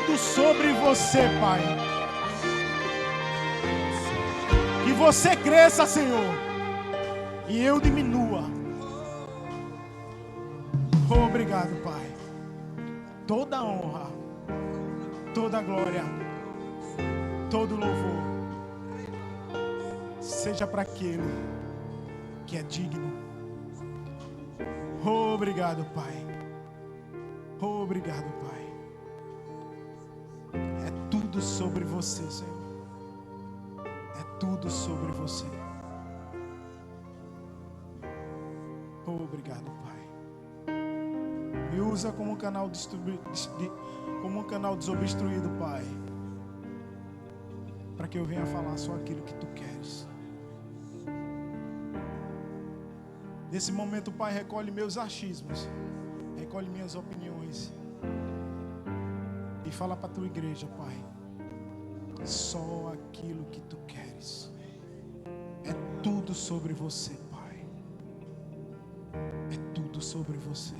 tudo sobre você, Pai. Que você cresça, Senhor, e eu diminua. Obrigado, Pai. Toda honra, toda glória, todo louvor seja para aquele que é digno. Obrigado, Pai. Obrigado, Pai. É tudo sobre você, Senhor. É tudo sobre você. Obrigado, Pai. Me usa como um canal desobstruído, Pai, para que eu venha falar só aquilo que Tu queres. Nesse momento, Pai, recolhe meus achismos, recolhe minhas opiniões e fala para a Tua igreja, Pai, só aquilo que Tu queres. É tudo sobre você, Pai. É tudo sobre você.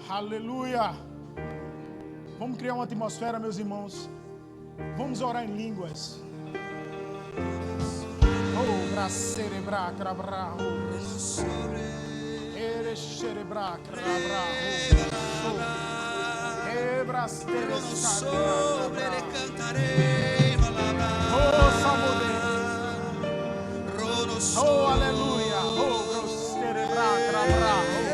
Aleluia. Vamos criar uma atmosfera, meus irmãos. Vamos orar em línguas. Oh, bracerebra, crabra, oh, erecherebra, crabra, oh, ebrasterebra, oh, salmode, oh, aleluia, oh, bracerebra, crabra, oh,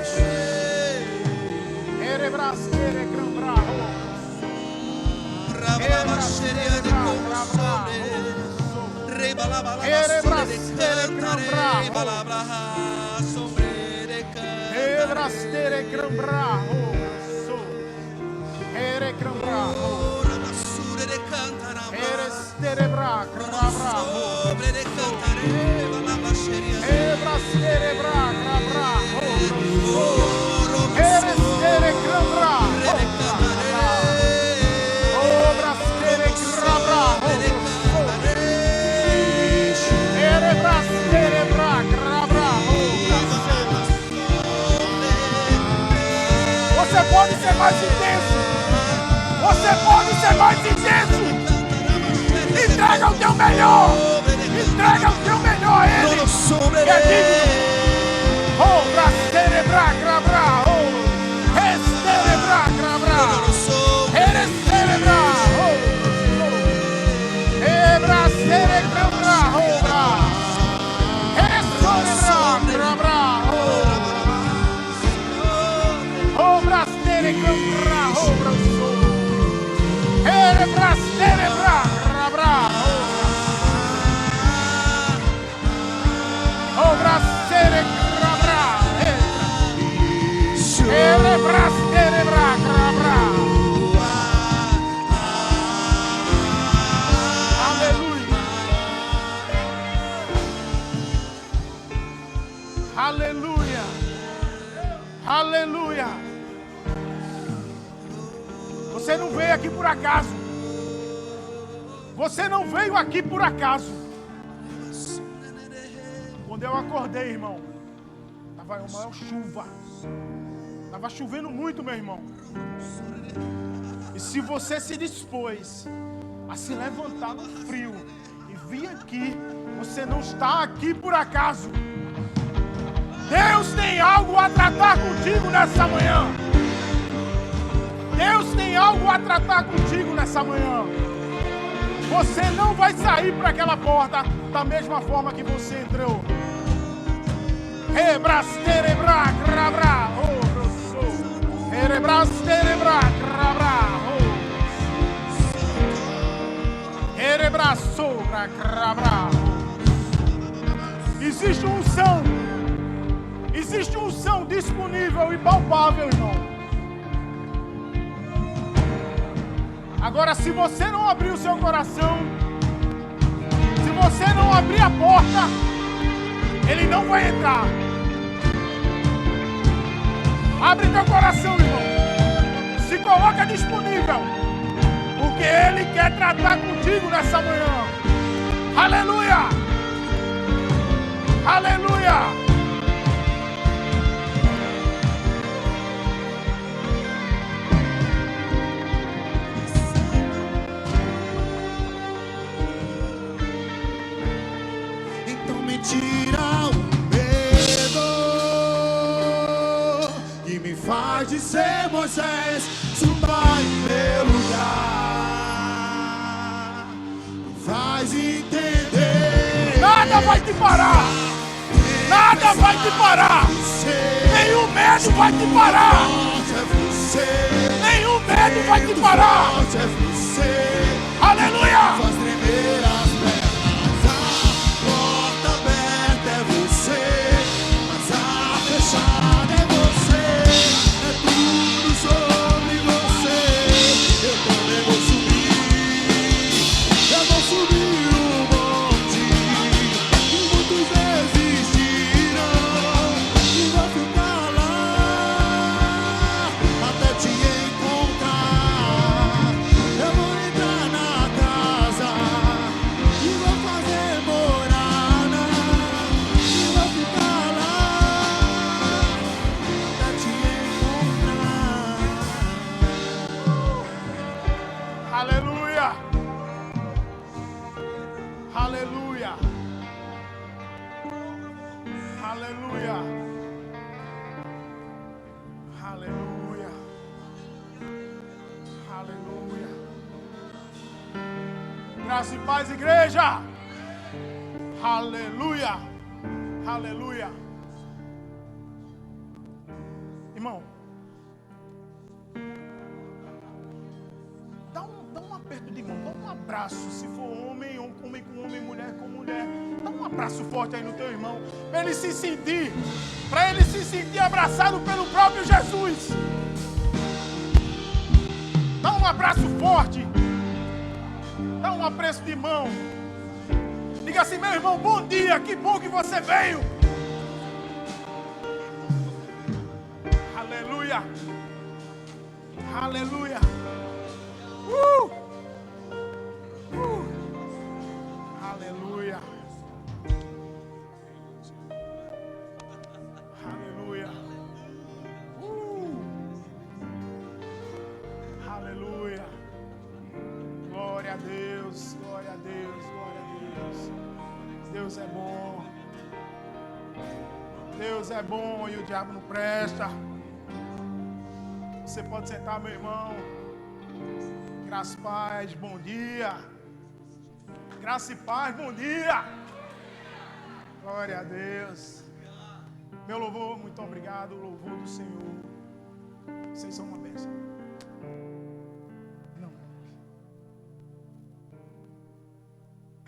erebrastere, crabra, oh, erebrastere, crabra, Você pode ser mais intenso. Você pode ser mais intenso. Entrega o teu melhor. Entrega o teu melhor a Ele. Que é digno. Oh, pra celebrar, crabra. Oh, celebrar, crabra. Ele celebrar. Oh, pra celebrar, oh, celebrar, crabra. Aleluia. Aleluia. Você não veio aqui por acaso. Você não veio aqui por acaso. Quando eu acordei, irmão, estava uma maior chuva. Estava chovendo muito, meu irmão. E se você se dispôs a se levantar no frio e vir aqui, você não está aqui por acaso. Deus tem algo a tratar contigo nessa manhã. Deus tem algo a tratar contigo nessa manhã. Você não vai sair para aquela porta da mesma forma que você entrou. Rebrasterebra, crabra, oh, rebrasterebra, crabra, oh, rebrasobra, crabra. Existe unção. Existe unção disponível e palpável, irmão. Agora, se você não abrir o seu coração, se você não abrir a porta, ele não vai entrar. Abre teu coração, irmão. Se coloca disponível. Porque Ele quer tratar contigo nessa manhã. Aleluia! Aleluia! Então me tira o medo e me faz de ser Moisés, suba em meu lugar, me faz entender. Nada vai te parar. Nada vai te parar. Nenhum medo vai te parar. Nenhum medo vai te parar. Aleluia! Faz tremer as pernas, a porta aberta é você, mas a fechada é você, é tudo sobre você. Eu também vou subir o monte, e muitos desistirão, e vou ficar lá até te encontrar. Eu vou entrar na casa e vou fazer morada, e vou ficar lá até te encontrar. Aleluia! Aleluia! Aleluia! Aleluia! Aleluia! Graça e paz, igreja! Aleluia! Aleluia! Irmão, dá um aperto de mão, dá um abraço. Se for homem, homem com homem, mulher com mulher, dá um abraço forte aí no teu irmão, para ele se sentir abraçado pelo próprio Jesus. Dá um abraço forte, dá um apreço de mão. Diga assim: meu irmão, bom dia, que bom que você veio. Aleluia, aleluia. Aleluia. Aleluia. Aleluia. Glória a Deus, glória a Deus, glória a Deus. Deus é bom. Deus é bom e o diabo não presta. Você pode sentar, meu irmão. Graça e paz, bom dia. Graça e paz, bom dia. Glória a Deus. Meu louvor, muito obrigado. O louvor do Senhor. Vocês são uma bênção. Não.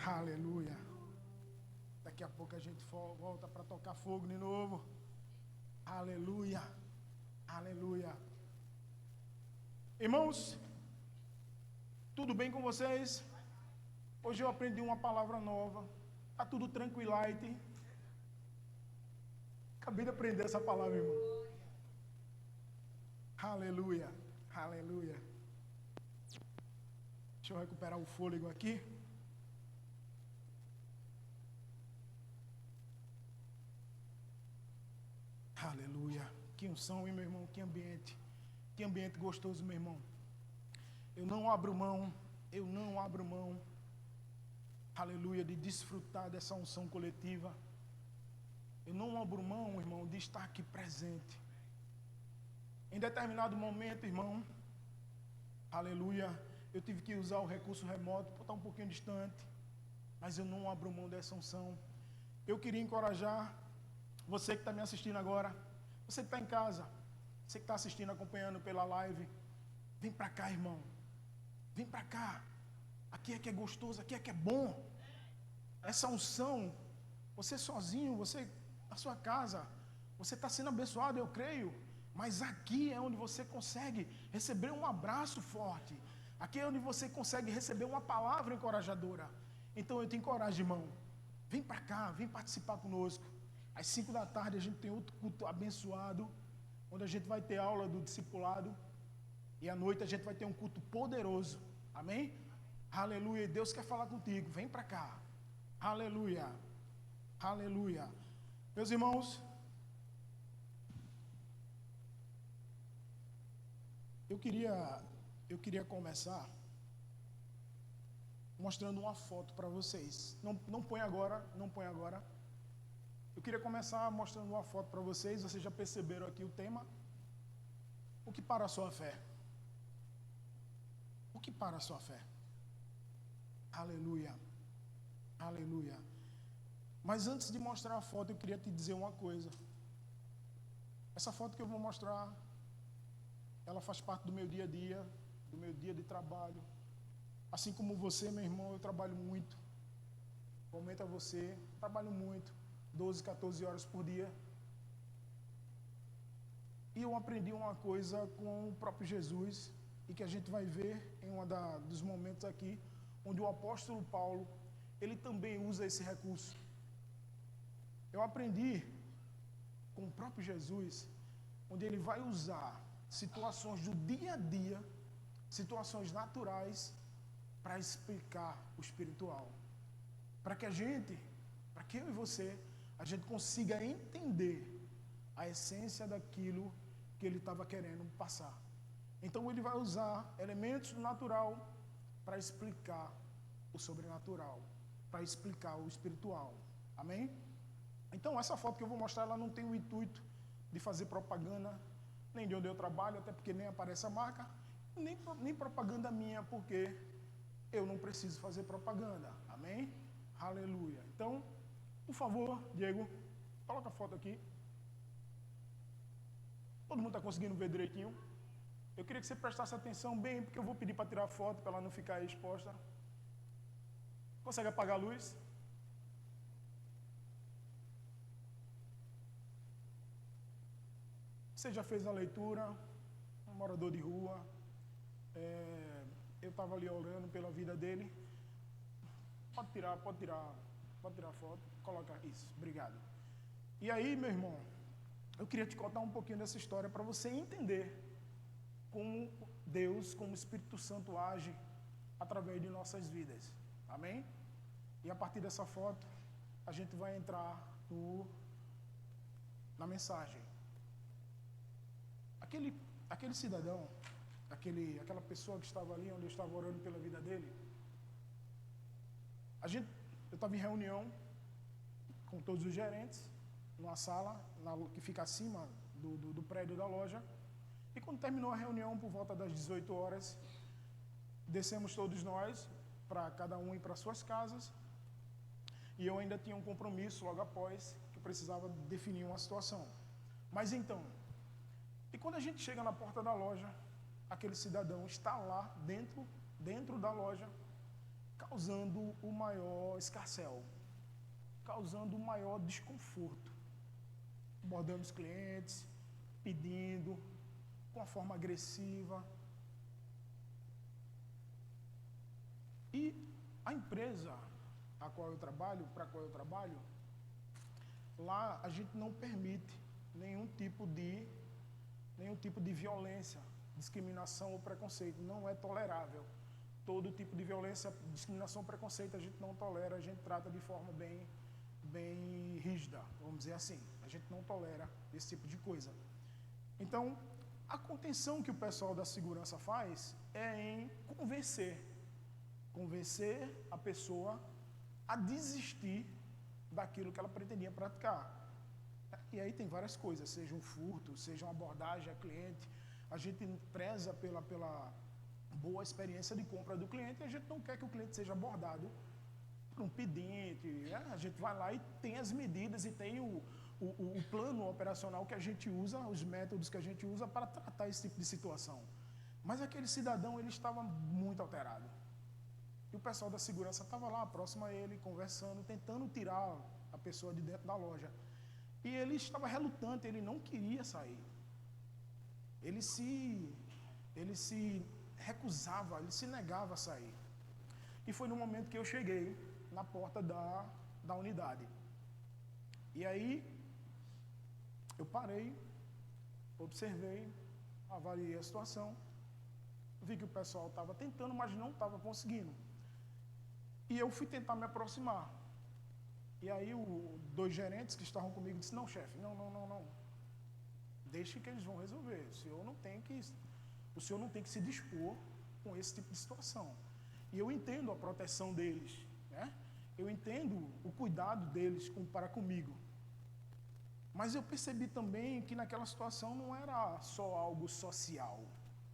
Aleluia. Daqui a pouco a gente volta para tocar fogo de novo. Aleluia. Aleluia. Irmãos, tudo bem com vocês? Hoje eu aprendi uma palavra nova. Está tudo tranquilite. Acabei de aprender essa palavra, irmão. Aleluia. Aleluia. Deixa eu recuperar o fôlego aqui. Aleluia. Que unção, hein, meu irmão? Que ambiente. Que ambiente gostoso, meu irmão. Eu não abro mão. Aleluia, de desfrutar dessa unção coletiva. Eu não abro mão, irmão, de estar aqui presente. Em determinado momento, irmão, aleluia, eu tive que usar o recurso remoto para estar um pouquinho distante, mas eu não abro mão dessa unção. Eu queria encorajar você que está me assistindo agora, você que está em casa, você que está assistindo, acompanhando pela live, vem para cá, irmão, vem para cá. Aqui é que é gostoso, aqui é que é bom. Essa unção, você sozinho, você na sua casa, você está sendo abençoado, eu creio. Mas aqui é onde você consegue receber um abraço forte. Aqui é onde você consegue receber uma palavra encorajadora. Então eu te encorajo, irmão. Vem para cá, vem participar conosco. Às 5 da tarde a gente tem outro culto abençoado. onde a gente vai ter aula do discipulado e à noite a gente vai ter um culto poderoso. Amém? Aleluia. Deus quer falar contigo. Vem para cá. Aleluia. Aleluia. Meus irmãos, eu queria começar mostrando uma foto para vocês. Não põe agora, não põe agora. Eu queria começar mostrando uma foto para vocês. Vocês já perceberam aqui o tema? O que para a sua fé? O que para a sua fé? Aleluia. Aleluia. Mas antes de mostrar a foto, eu queria te dizer uma coisa. Essa foto que eu vou mostrar, ela faz parte do meu dia a dia, do meu dia de trabalho. Assim como você, meu irmão, eu trabalho muito. Comenta você, trabalho muito, 12, 14 horas por dia. E eu aprendi uma coisa com o próprio Jesus, e que a gente vai ver em dos momentos aqui, onde o apóstolo Paulo, ele também usa esse recurso. Eu aprendi com o próprio Jesus, onde ele vai usar situações do dia a dia, situações naturais, para explicar o espiritual. Para que eu e você, a gente consiga entender a essência daquilo que ele estava querendo passar. Então ele vai usar elementos do natural para explicar o sobrenatural, para explicar o espiritual. Amém? Então essa foto que eu vou mostrar, ela não tem o intuito de fazer propaganda, nem de onde eu trabalho, até porque nem aparece a marca, nem propaganda minha, porque eu não preciso fazer propaganda. Amém? Aleluia. Então, por favor, Diego, coloca a foto aqui. Todo mundo está conseguindo ver direitinho? Eu queria que você prestasse atenção bem, porque eu vou pedir para tirar a foto, para ela não ficar aí exposta. Consegue apagar a luz? Você já fez a leitura? Um morador de rua. Eu estava ali orando pela vida dele. Pode tirar a foto. Coloca isso, obrigado. E aí, meu irmão, eu queria te contar um pouquinho dessa história para você entender como Deus, como o Espírito Santo age através de nossas vidas. Amém? E a partir dessa foto, a gente vai entrar na mensagem. Aquele cidadão, aquela pessoa que estava ali, onde eu estava orando pela vida dele, eu estava em reunião com todos os gerentes, numa sala que fica acima do prédio da loja, e quando terminou a reunião, por volta das 18 horas, descemos todos nós, para cada um ir para suas casas, e eu ainda tinha um compromisso logo após, que eu precisava definir uma situação. Mas então, e quando a gente chega na porta da loja, aquele cidadão está lá dentro da loja, causando o maior escarcéu, causando o maior desconforto, abordando os clientes, pedindo, com uma forma agressiva. E a empresa para a qual eu trabalho, lá a gente não permite nenhum tipo de violência, discriminação ou preconceito. Não é tolerável. Todo tipo de violência, discriminação, preconceito a gente não tolera, a gente trata de forma bem rígida, vamos dizer assim. A gente não tolera esse tipo de coisa. Então, a contenção que o pessoal da segurança faz é em convencer a pessoa a desistir daquilo que ela pretendia praticar. E aí tem várias coisas, seja um furto, seja uma abordagem a cliente. A gente preza pela boa experiência de compra do cliente e a gente não quer que o cliente seja abordado por um pedinte. A gente vai lá e tem as medidas e tem o plano operacional que a gente usa, os métodos que a gente usa para tratar esse tipo de situação. Mas aquele cidadão, ele estava muito alterado. E o pessoal da segurança estava lá, próximo a ele, conversando, tentando tirar a pessoa de dentro da loja. E ele estava relutante, ele não queria sair. Ele se recusava, ele se negava a sair. E foi no momento que eu cheguei na porta da unidade. E aí, eu parei, observei, avaliei a situação, vi que o pessoal estava tentando, mas não estava conseguindo. E eu fui tentar me aproximar. E aí os 2 gerentes que estavam comigo disseram, não, chefe, não. Deixe que eles vão resolver. O senhor não tem que se dispor com esse tipo de situação. E eu entendo a proteção deles, né? Eu entendo o cuidado deles para comigo. Mas eu percebi também que naquela situação não era só algo social.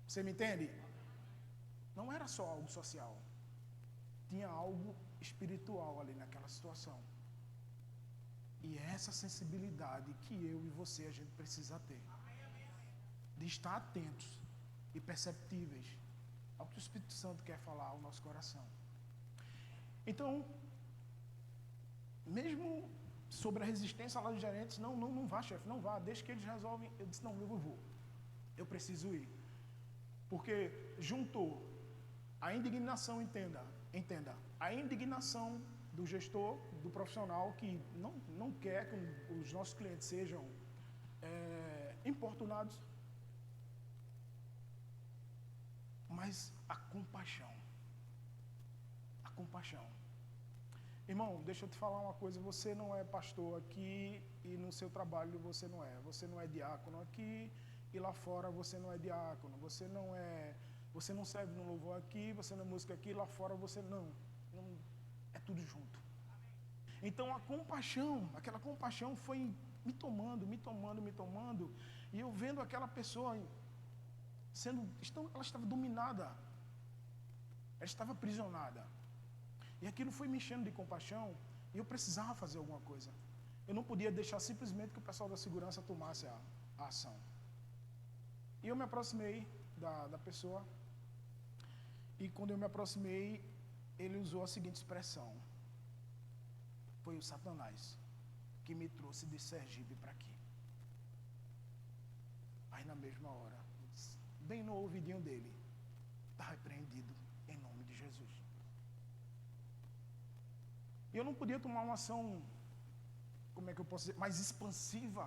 Você me entende? Não era só algo social. Tinha algo espiritual ali naquela situação. E é essa sensibilidade que eu e você, a gente precisa ter. De estar atentos e perceptíveis ao que o Espírito Santo quer falar ao nosso coração. Então, mesmo sobre a resistência lá dos gerentes, não vá, chefe, não vá, deixa que eles resolvem. Eu disse, não, eu vou. Eu preciso ir. Porque juntou a indignação, entenda, a indignação do gestor, do profissional que não quer que os nossos clientes sejam importunados, mas a compaixão. A compaixão. Irmão, deixa eu te falar uma coisa, você não é pastor aqui e no seu trabalho você não é. Você não é diácono aqui e lá fora você não é diácono. Você não serve no louvor aqui, você não é música aqui, lá fora você não. É tudo junto. Então a compaixão, aquela compaixão foi me tomando, e eu vendo aquela pessoa ela estava dominada, ela estava aprisionada. E aquilo foi me enchendo de compaixão, e eu precisava fazer alguma coisa. Eu não podia deixar simplesmente que o pessoal da segurança tomasse a ação. E eu me aproximei da pessoa, e quando eu me aproximei, ele usou a seguinte expressão: foi o Satanás que me trouxe de Sergipe para aqui. Aí na mesma hora, bem no ouvidinho dele, está repreendido em nome de Jesus. E eu não podia tomar uma ação, como é que eu posso dizer, mais expansiva,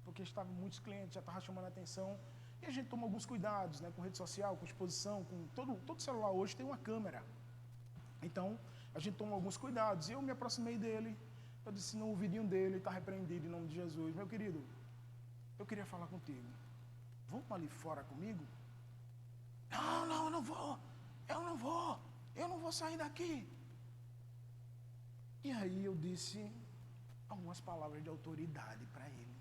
porque estavam muitos clientes, já estava chamando a atenção, e a gente toma alguns cuidados, né, com rede social, com exposição, com todo celular hoje tem uma câmera. Então, a gente toma alguns cuidados, e eu me aproximei dele, eu disse no ouvidinho dele, está repreendido em nome de Jesus. Meu querido, eu queria falar contigo. Vamos ali fora comigo? Não, eu não vou sair daqui. E aí eu disse algumas palavras de autoridade para ele.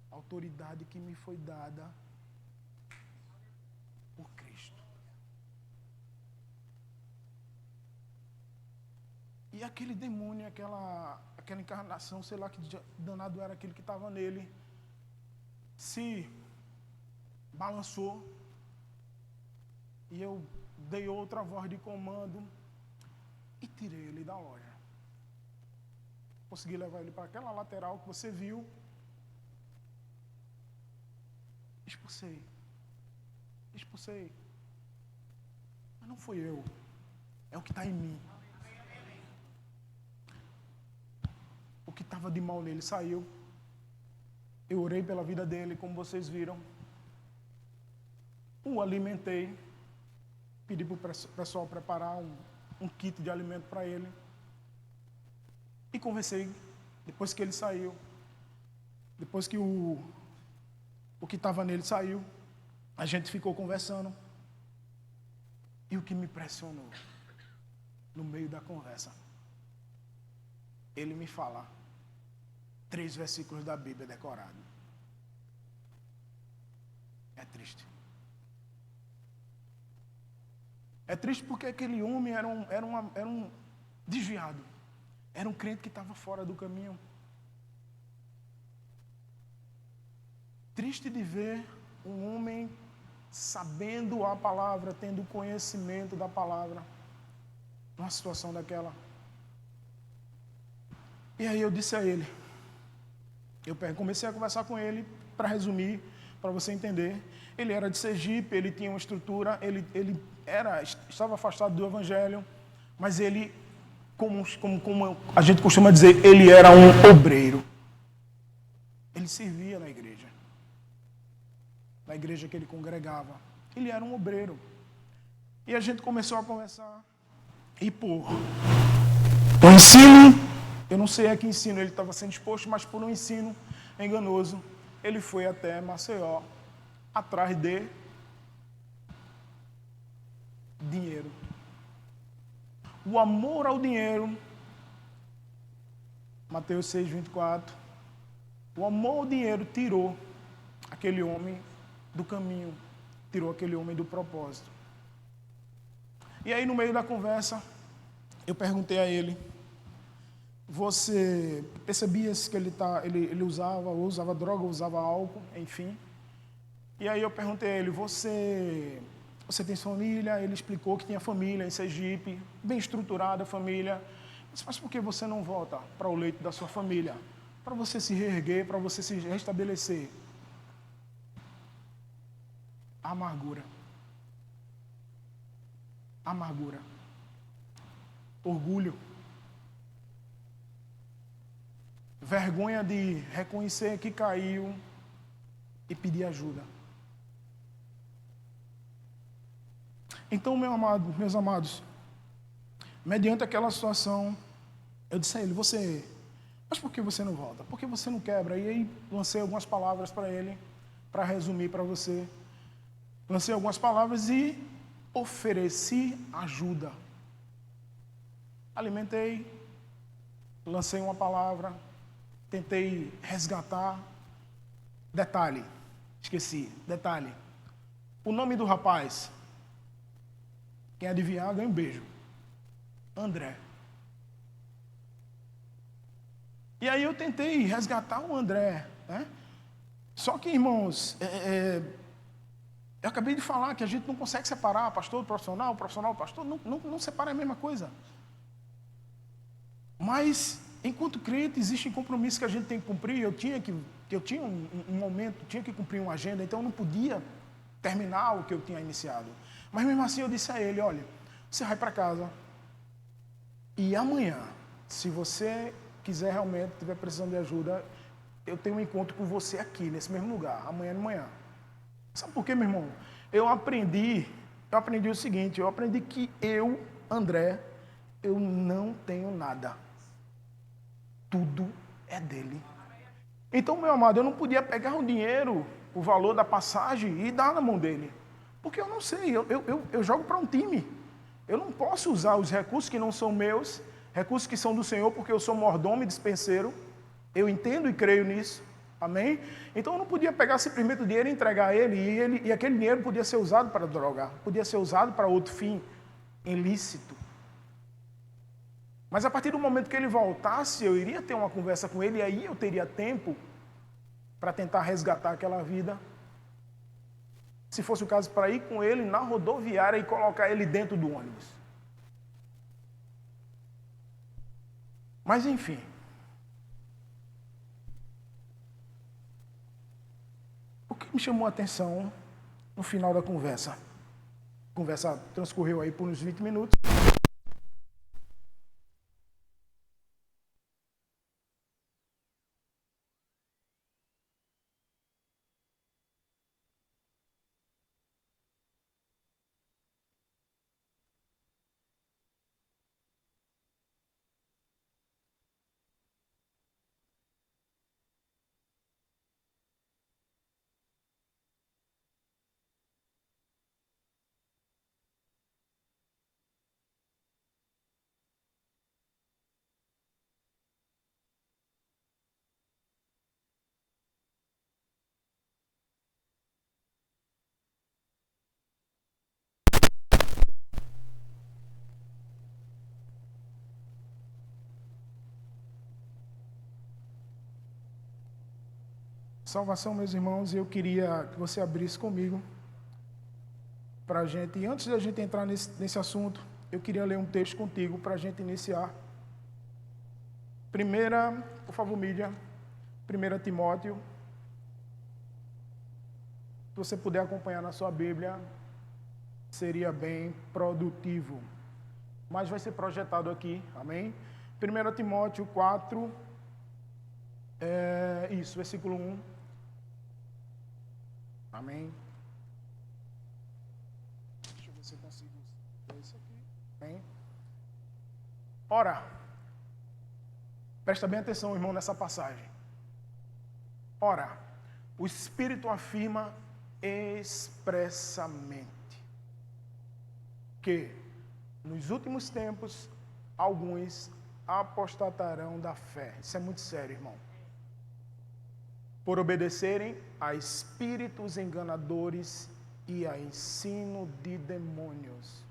Autoridade que me foi dada por Cristo. E aquele demônio, aquela encarnação, sei lá que danado era aquele que estava nele, se balançou, e eu dei outra voz de comando e tirei ele da loja. Consegui levar ele para aquela lateral que você viu. Expulsei. Mas não fui eu. É o que está em mim. O que estava de mal nele saiu. Eu orei pela vida dele, como vocês viram. O alimentei. Pedi para o pessoal preparar um kit de alimento para ele. E conversei. Depois que ele saiu, depois que o que estava nele saiu, a gente ficou conversando. E o que me impressionou, no meio da conversa, ele me fala 3 versículos da Bíblia decorados. É triste. É triste porque aquele homem era um desviado. Era um crente que estava fora do caminho. Triste de ver um homem sabendo a palavra, tendo conhecimento da palavra, numa situação daquela. E aí eu disse a ele, eu comecei a conversar com ele, para resumir, para você entender. Ele era de Sergipe, ele tinha uma estrutura, ele estava afastado do Evangelho, mas ele, como a gente costuma dizer, ele era um obreiro. Ele servia na igreja. da igreja que ele congregava. Ele era um obreiro. E a gente começou a conversar. E por um ensino, eu não sei a que ensino ele estava sendo exposto, mas por um ensino enganoso, ele foi até Maceió, atrás de dinheiro. O amor ao dinheiro, Mateus 6:24, o amor ao dinheiro tirou aquele homem do caminho, tirou aquele homem do propósito. E aí, no meio da conversa, eu perguntei a ele, você percebia que ele usava droga, usava álcool, enfim. E aí eu perguntei a ele, você tem família? Ele explicou que tinha família em Sergipe, bem estruturada a família. Eu disse, mas por que você não volta para o leito da sua família? Para você se reerguer, para você se restabelecer. Amargura. Amargura. Orgulho. Vergonha de reconhecer que caiu e pedir ajuda. Então, meus amados, mediante aquela situação, eu disse a ele, mas por que você não volta? Por que você não quebra? E aí lancei algumas palavras para ele, para resumir para você. Lancei algumas palavras e ofereci ajuda. Alimentei, lancei uma palavra, tentei resgatar. Detalhe, esqueci, detalhe. O nome do rapaz, quem adivinhar ganha um beijo. André. E aí eu tentei resgatar o André, né? Só que, irmãos, eu acabei de falar que a gente não consegue separar pastor do profissional, profissional do pastor, não separa a mesma coisa. Mas, enquanto crente, existem compromissos que a gente tem que cumprir. Eu tinha um momento, tinha que cumprir uma agenda, então eu não podia terminar o que eu tinha iniciado. Mas mesmo assim eu disse a ele, olha, você vai para casa e amanhã, se você quiser realmente, estiver precisando de ajuda, eu tenho um encontro com você aqui, nesse mesmo lugar, amanhã de manhã. Sabe por quê, meu irmão? Eu aprendi o seguinte, eu aprendi que André, eu não tenho nada. Tudo é dele. Então, meu amado, eu não podia pegar o dinheiro, o valor da passagem e dar na mão dele. Porque eu não sei, eu jogo para um time. Eu não posso usar os recursos que não são meus, recursos que são do Senhor, porque eu sou mordomo e dispenseiro. Eu entendo e creio nisso. Amém? Então eu não podia pegar simplesmente o dinheiro e entregar a ele, e aquele dinheiro podia ser usado para droga, podia ser usado para outro fim ilícito. Mas a partir do momento que ele voltasse, eu iria ter uma conversa com ele, e aí eu teria tempo para tentar resgatar aquela vida. Se fosse o caso, para ir com ele na rodoviária e colocar ele dentro do ônibus. Mas enfim. O que me chamou a atenção no final da conversa? A conversa transcorreu aí por uns 20 minutos. Salvação, meus irmãos, eu queria que você abrisse comigo para a gente, e antes da gente entrar nesse assunto, eu queria ler um texto contigo para a gente iniciar. Por favor, mídia, 1 Timóteo, se você puder acompanhar na sua Bíblia, seria bem produtivo. Mas vai ser projetado aqui, amém? 1 Timóteo 4, versículo 1. Amém. Deixa eu ver se eu consigo ver isso aqui. Amém. Ora, presta bem atenção, irmão, nessa passagem. Ora, o Espírito afirma expressamente que nos últimos tempos alguns apostatarão da fé. Isso é muito sério, irmão. Por obedecerem a espíritos enganadores e a ensino de demônios.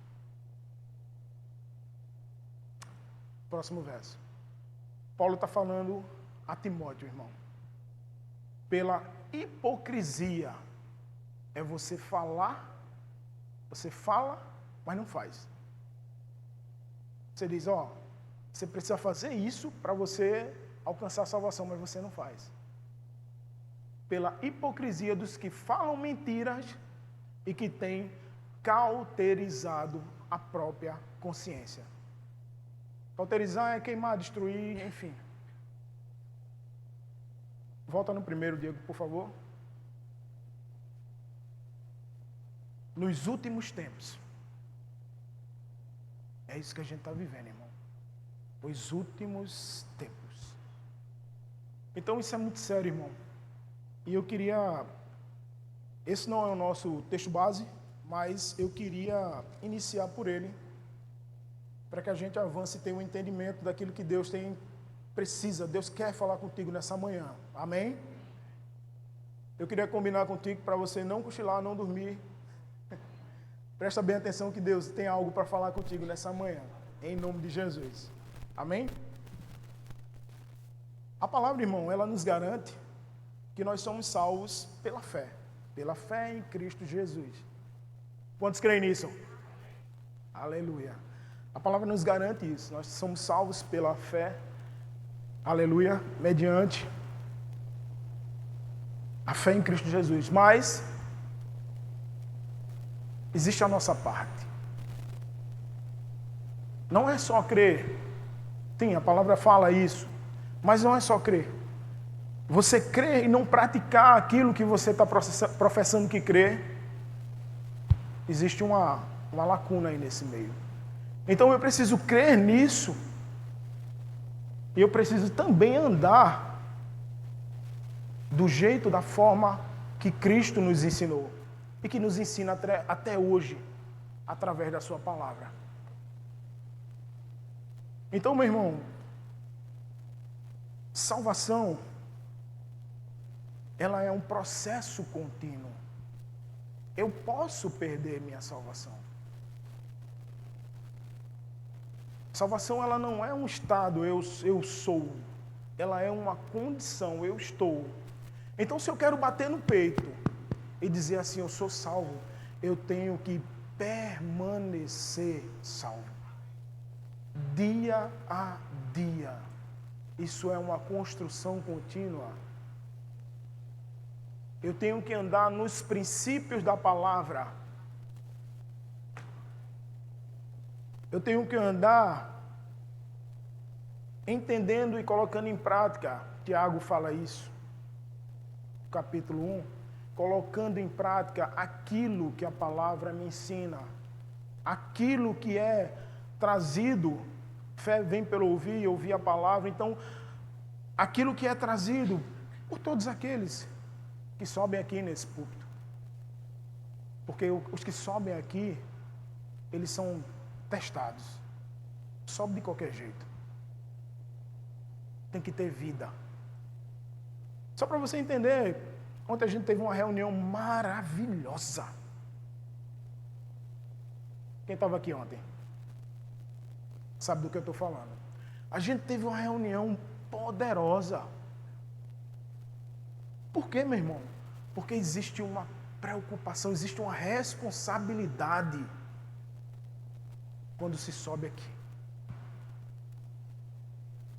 Próximo verso. Paulo está falando a Timóteo, irmão. Pela hipocrisia. É você falar, você fala, mas não faz. Você diz, ó, você precisa fazer isso para você alcançar a salvação, mas você não faz. Pela hipocrisia dos que falam mentiras e que têm cauterizado a própria consciência. Cauterizar é queimar, destruir, enfim. Volta no primeiro, Diego, por favor. Nos últimos tempos. É isso que a gente está vivendo, irmão. Os últimos tempos. Então isso é muito sério, irmão. E eu queria... Esse não é o nosso texto base, mas eu queria iniciar por ele, para que a gente avance e tenha um entendimento daquilo que Deus precisa, Deus quer falar contigo nessa manhã. Amém? Eu queria combinar contigo para você não cochilar, não dormir. Presta bem atenção que Deus tem algo para falar contigo nessa manhã, em nome de Jesus. Amém? A palavra, irmão, ela nos garante que nós somos salvos pela fé em Cristo Jesus. Quantos creem nisso? Aleluia. A palavra nos garante isso, nós somos salvos pela fé, aleluia, mediante a fé em Cristo Jesus. Mas existe a nossa parte. Não é só crer. Sim, a palavra fala isso, mas não é só crer. Você crer e não praticar aquilo que você está professando que crê, existe uma lacuna aí nesse meio. Então eu preciso crer nisso, e eu preciso também andar do jeito, da forma que Cristo nos ensinou, e que nos ensina até hoje, através da sua palavra. Então, meu irmão, salvação, ela é um processo contínuo. Eu posso perder minha salvação. Salvação, ela não é um estado, eu sou. Ela é uma condição, eu estou. Então, se eu quero bater no peito e dizer assim, eu sou salvo, eu tenho que permanecer salvo. Dia a dia. Isso é uma construção contínua. Eu tenho que andar nos princípios da palavra. Eu tenho que andar entendendo e colocando em prática. Tiago fala isso, capítulo 1. Colocando em prática aquilo que a palavra me ensina. Aquilo que é trazido. Fé vem pelo ouvir e ouvir a palavra. Então, aquilo que é trazido por todos aqueles que sobem aqui nesse púlpito. Porque os que sobem aqui, eles são testados. Sobe de qualquer jeito. Tem que ter vida. Só para você entender, ontem a gente teve uma reunião maravilhosa. Quem estava aqui ontem? Sabe do que eu estou falando. A gente teve uma reunião poderosa. Por quê, meu irmão? Porque existe uma preocupação, existe uma responsabilidade quando se sobe aqui.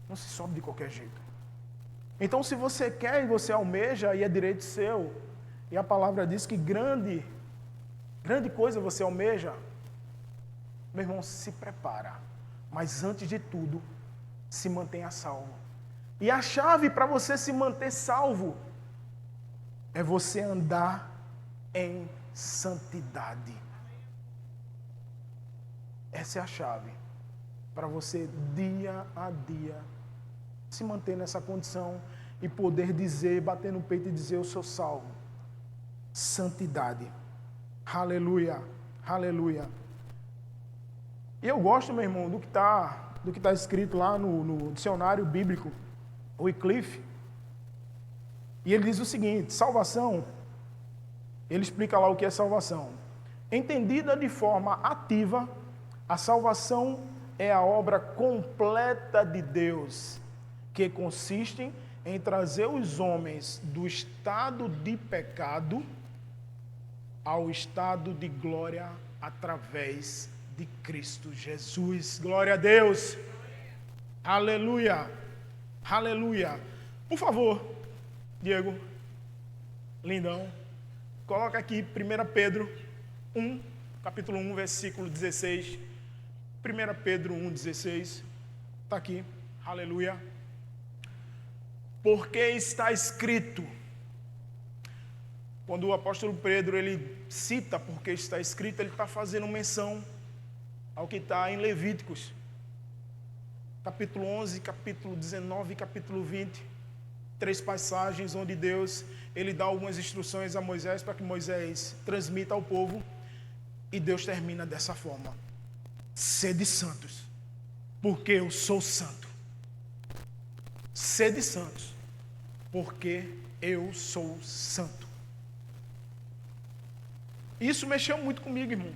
Não se sobe de qualquer jeito. Então, se você quer e você almeja, aí é direito seu. E a palavra diz que grande coisa você almeja. Meu irmão, se prepara. Mas antes de tudo, se mantenha salvo. E a chave para você se manter salvo é você andar em santidade. Essa é a chave para você, dia a dia, se manter nessa condição e poder dizer, bater no peito e dizer: eu sou salvo. Santidade. Aleluia, aleluia. E eu gosto, meu irmão, do que está escrito lá no dicionário bíblico, o Wycliffe. E ele diz o seguinte: salvação, ele explica lá o que é salvação. Entendida de forma ativa, a salvação é a obra completa de Deus, que consiste em trazer os homens do estado de pecado ao estado de glória através de Cristo Jesus. Glória a Deus. Aleluia. Aleluia. Por favor, Diego, lindão, coloca aqui 1 Pedro 1, capítulo 1, versículo 16. 1 Pedro 1, 16. Está aqui. Aleluia. Porque está escrito. Quando o apóstolo Pedro ele cita porque está escrito, ele está fazendo menção ao que está em Levíticos, capítulo 11, capítulo 19 e capítulo 20. 3 passagens onde Deus ele dá algumas instruções a Moisés para que Moisés transmita ao povo. E Deus termina dessa forma: sede santos, porque eu sou santo. Sede santos, porque eu sou santo. Isso mexeu muito comigo, irmão.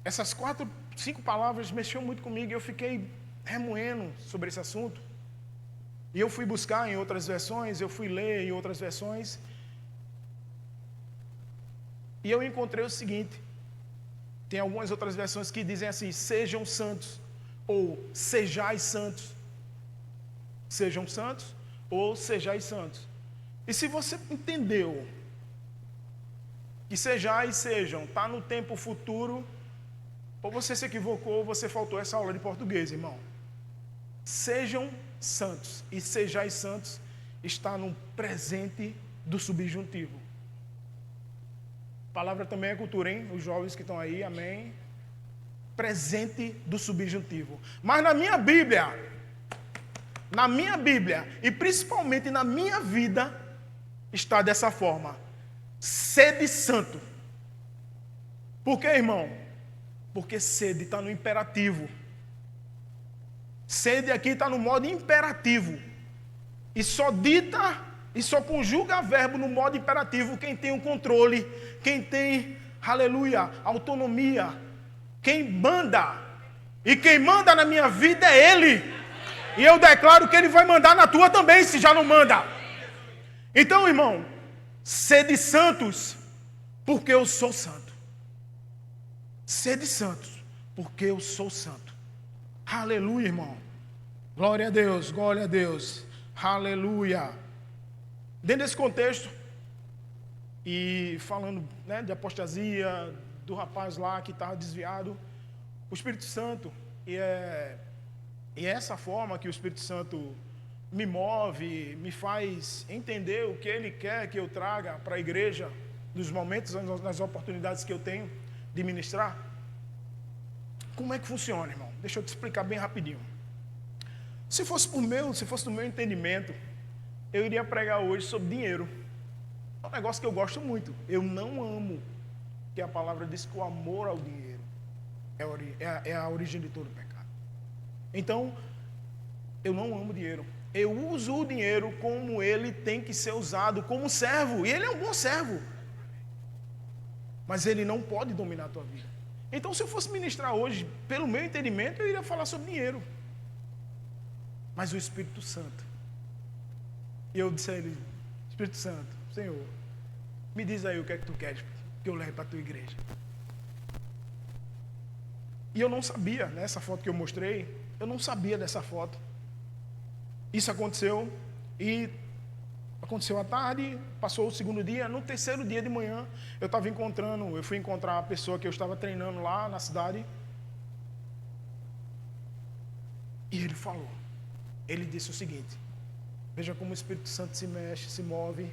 Essas 4, 5 palavras mexeu muito comigo e eu fiquei remoendo sobre esse assunto. E eu fui buscar em outras versões, eu fui ler em outras versões. E eu encontrei o seguinte: tem algumas outras versões que dizem assim: sejam santos, ou sejais santos. Sejam santos, ou sejais santos. E se você entendeu que sejais, sejam, está no tempo futuro, ou você se equivocou, ou você faltou essa aula de português, irmão. Sejam santos e sejais santos está no presente do subjuntivo. Palavra também é cultura, hein? Os jovens que estão aí, amém. Presente do subjuntivo. Mas na minha Bíblia, e principalmente na minha vida, está dessa forma: sede santo. Por quê, irmão? Porque sede está no imperativo. Sede aqui está no modo imperativo. E só dita e só conjuga verbo no modo imperativo quem tem o controle, quem tem, aleluia, autonomia, quem manda. E quem manda na minha vida é Ele. E eu declaro que Ele vai mandar na tua também, se já não manda. Então, irmão, sede santos, porque eu sou santo. Sede santos, porque eu sou santo. Aleluia, irmão. Glória a Deus, glória a Deus. Aleluia. Dentro desse contexto, e falando, né, de apostasia, do rapaz lá que estava desviado, o Espírito Santo, e é essa forma que o Espírito Santo me move, me faz entender o que Ele quer que eu traga para a igreja, nos momentos, nas oportunidades que eu tenho de ministrar. Como é que funciona, irmão? Deixa eu te explicar bem rapidinho. Se fosse do meu entendimento, eu iria pregar hoje sobre dinheiro. É um negócio que eu gosto muito. Eu não amo, que a palavra diz que o amor ao dinheiro é a origem de todo pecado. Então, eu não amo dinheiro. Eu uso o dinheiro como ele tem que ser usado, como servo. E ele é um bom servo. Mas ele não pode dominar a tua vida. Então, se eu fosse ministrar hoje, pelo meu entendimento, eu iria falar sobre dinheiro. Mas o Espírito Santo. E eu disse a ele: Espírito Santo, Senhor, me diz aí o que é que tu queres que eu leve para a tua igreja. E eu não sabia, nessa foto que eu mostrei, eu não sabia dessa foto. Isso aconteceu, e aconteceu à tarde, passou o segundo dia. No terceiro dia de manhã, eu fui encontrar a pessoa que eu estava treinando lá na cidade. E ele disse o seguinte: veja como o Espírito Santo se mexe, se move.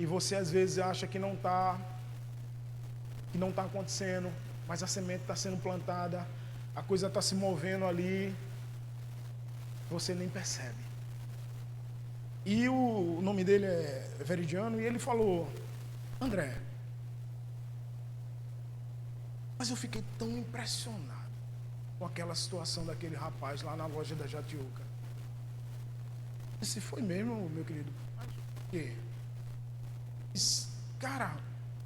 e você às vezes acha que não está acontecendo, mas a semente está sendo plantada, a coisa está se movendo ali, você nem percebe. E o nome dele é Veridiano, e ele falou: André, mas eu fiquei tão impressionado com aquela situação daquele rapaz lá na loja da Jatiuca. Esse foi mesmo, meu querido? Mas o quê? Cara,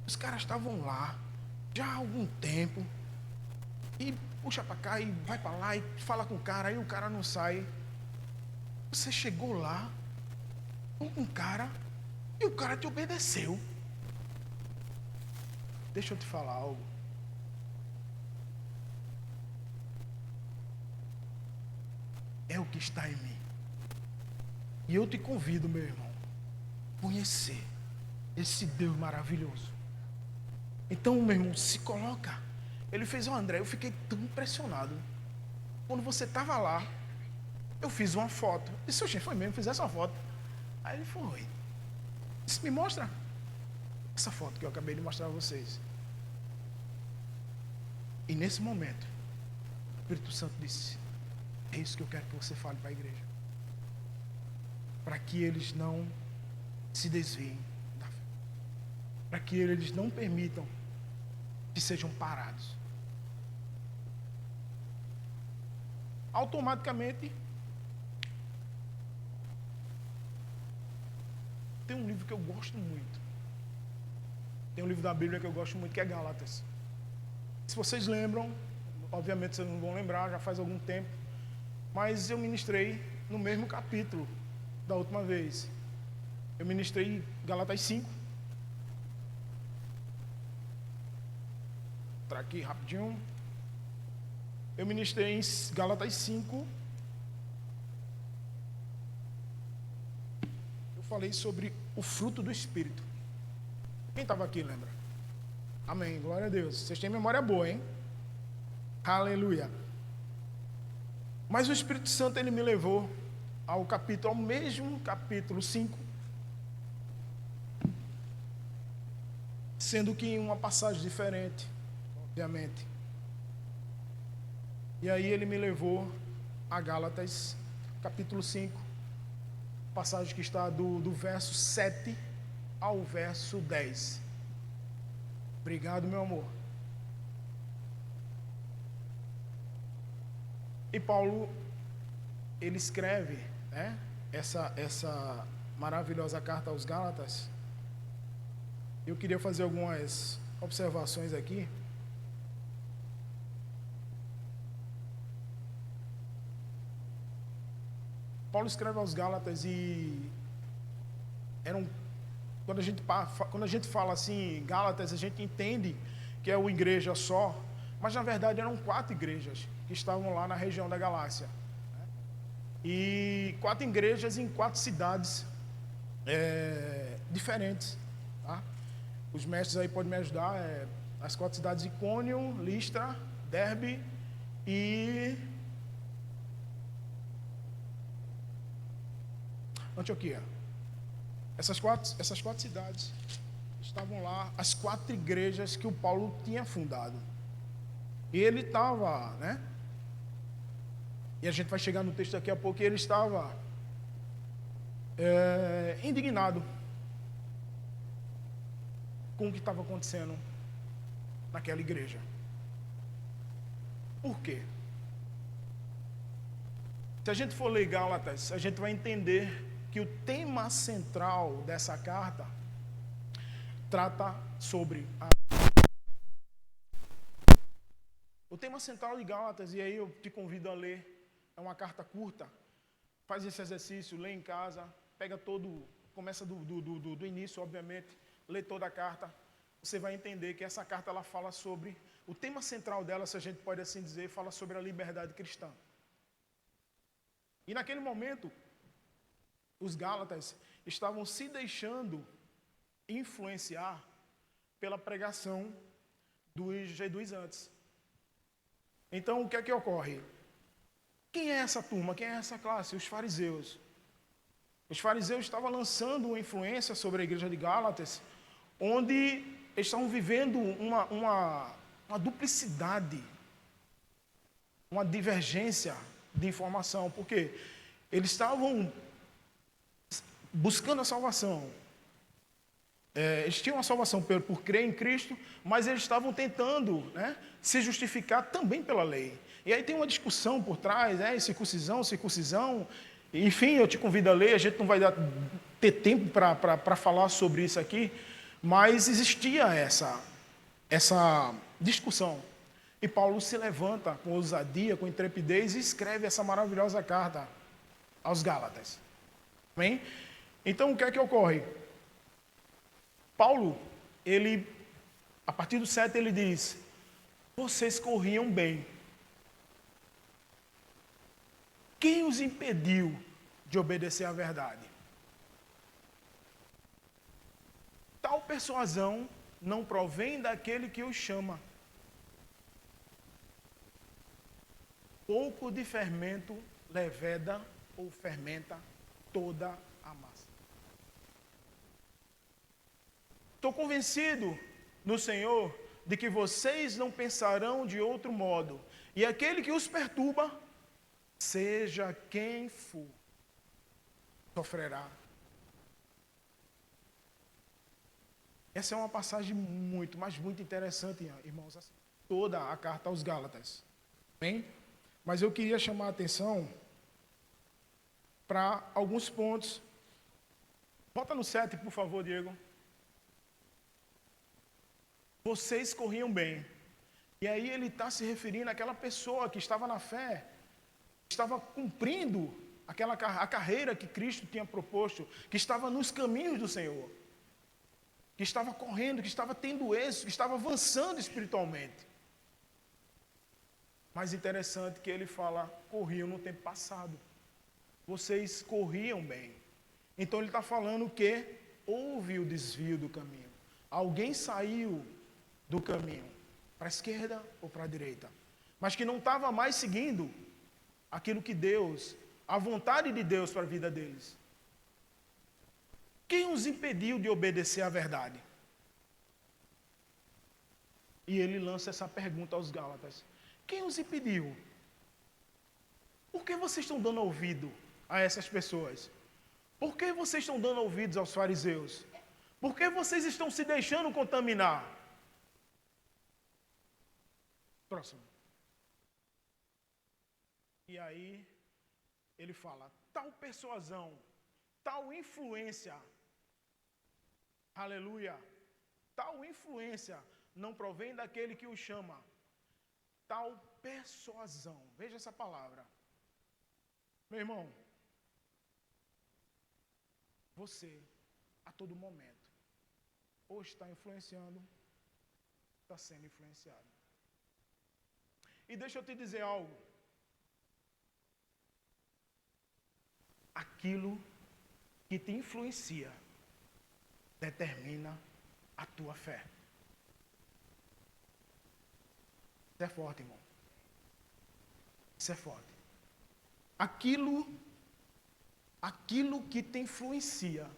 os caras estavam lá já há algum tempo, e puxa para cá e vai para lá e fala com o cara, aí o cara não sai. Você chegou lá com um cara e o cara te obedeceu. Deixa eu te falar algo. É o que está em mim. E eu te convido, meu irmão, a conhecer esse Deus maravilhoso. Então, meu irmão, se coloca. Ele fez: André, eu fiquei tão impressionado. Quando você estava lá, eu fiz uma foto. Disse: oxe, foi mesmo, fizesse uma foto. Aí ele foi. Disse: me mostra essa foto que eu acabei de mostrar a vocês. E nesse momento, o Espírito Santo disse: é isso que eu quero que você fale para a igreja. Para que eles não se desviem da fé. Para que eles não permitam que sejam parados. Automaticamente, tem um livro que eu gosto muito. Tem um livro da Bíblia que eu gosto muito, que é Gálatas. Se vocês lembram, obviamente vocês não vão lembrar, já faz algum tempo, mas eu ministrei no mesmo capítulo da última vez. Eu ministrei Gálatas 5. Para aqui rapidinho. Eu ministrei em Gálatas 5. Eu falei sobre o fruto do Espírito. Quem estava aqui, lembra? Amém, glória a Deus. Vocês têm memória boa, hein? Aleluia. Mas o Espírito Santo, ele me levou ao mesmo capítulo 5. Sendo que em uma passagem diferente, obviamente. E aí ele me levou a Gálatas, capítulo 5, passagem que está do verso 7 ao verso 10. Obrigado, meu amor. E Paulo, ele escreve, né, essa maravilhosa carta aos Gálatas. Eu queria fazer algumas observações aqui. Paulo escreve aos Gálatas e quando a gente fala assim, Gálatas, a gente entende que é uma igreja só, mas na verdade eram 4 igrejas que estavam lá na região da Galácia. E 4 igrejas em 4 cidades diferentes. Tá? Os mestres aí podem me ajudar. As 4 cidades: Icônio, Listra, Derbe e Antioquia. Essas quatro cidades estavam lá, as 4 igrejas que o Paulo tinha fundado. E ele estava, né? E a gente vai chegar no texto daqui a pouco, e ele estava indignado com o que estava acontecendo naquela igreja. Por quê? Se a gente for ler Gálatas, a gente vai entender que o tema central dessa carta trata sobre o tema central de Gálatas, e aí eu te convido a ler. É uma carta curta. Faz esse exercício, lê em casa, começa do início, obviamente, lê toda a carta. Você vai entender que essa carta, ela fala sobre, o tema central dela, se a gente pode assim dizer, fala sobre a liberdade cristã. E naquele momento, os Gálatas estavam se deixando influenciar pela pregação dos judaizantes. Então, o que é que ocorre? Quem é essa turma? Quem é essa classe? Os fariseus. Os fariseus estavam lançando uma influência sobre a igreja de Gálatas, onde eles estavam vivendo uma duplicidade, uma divergência de informação, porque eles estavam buscando a salvação. Eles tinham a salvação por crer em Cristo, mas eles estavam tentando, né, se justificar também pela lei. E aí tem uma discussão por trás, circuncisão. Enfim, eu te convido a ler, a gente não vai ter tempo para falar sobre isso aqui, mas existia essa discussão. E Paulo se levanta com ousadia, com intrepidez e escreve essa maravilhosa carta aos Gálatas. Amém? Então, o que é que ocorre? Paulo, a partir do 7, ele diz: vocês corriam bem. Quem os impediu de obedecer à verdade? Tal persuasão não provém daquele que os chama. Pouco de fermento leveda ou fermenta toda a massa. Estou convencido no Senhor de que vocês não pensarão de outro modo, e aquele que os perturba, seja quem for, sofrerá. Essa é uma passagem muito, mas muito interessante, irmãos. Toda a carta aos Gálatas. Bem? Mas eu queria chamar a atenção para alguns pontos. Bota no 7, por favor, Diego. Vocês corriam bem. E aí ele está se referindo àquela pessoa que estava na fé, estava cumprindo a carreira que Cristo tinha proposto, que estava nos caminhos do Senhor, que estava correndo, que estava tendo êxito, que estava avançando espiritualmente. Mas interessante que ele fala, corriam no tempo passado. Vocês corriam bem. Então ele está falando que houve o desvio do caminho. Alguém saiu do caminho, para a esquerda ou para a direita, mas que não estava mais seguindo aquilo que Deus, a vontade de Deus para a vida deles. Quem os impediu de obedecer à verdade? E ele lança essa pergunta aos Gálatas. Quem os impediu? Por que vocês estão dando ouvido a essas pessoas? Por que vocês estão dando ouvidos aos fariseus? Por que vocês estão se deixando contaminar? Próximo. E aí, ele fala, tal persuasão, tal influência, aleluia, tal influência não provém daquele que o chama. Tal persuasão, veja essa palavra. Meu irmão, você, a todo momento, ou está influenciando, está sendo influenciado. E deixa eu te dizer algo. Aquilo que te influencia determina a tua fé. Isso é forte, irmão. Isso é forte. Aquilo que te influencia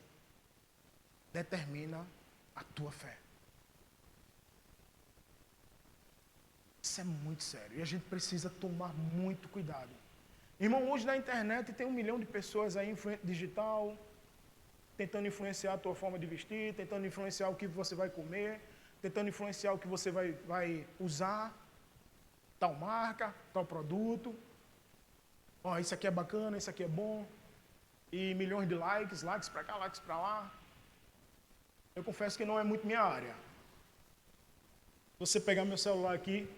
determina a tua fé. Isso é muito sério. E a gente precisa tomar muito cuidado. Irmão, hoje na internet tem 1 milhão de pessoas aí, influente digital, tentando influenciar a tua forma de vestir, tentando influenciar o que você vai comer, tentando influenciar o que você vai usar, tal marca, tal produto. Ó, isso aqui é bacana, isso aqui é bom. E milhões de likes para cá, likes para lá. Eu confesso que não é muito minha área. Você pegar meu celular aqui,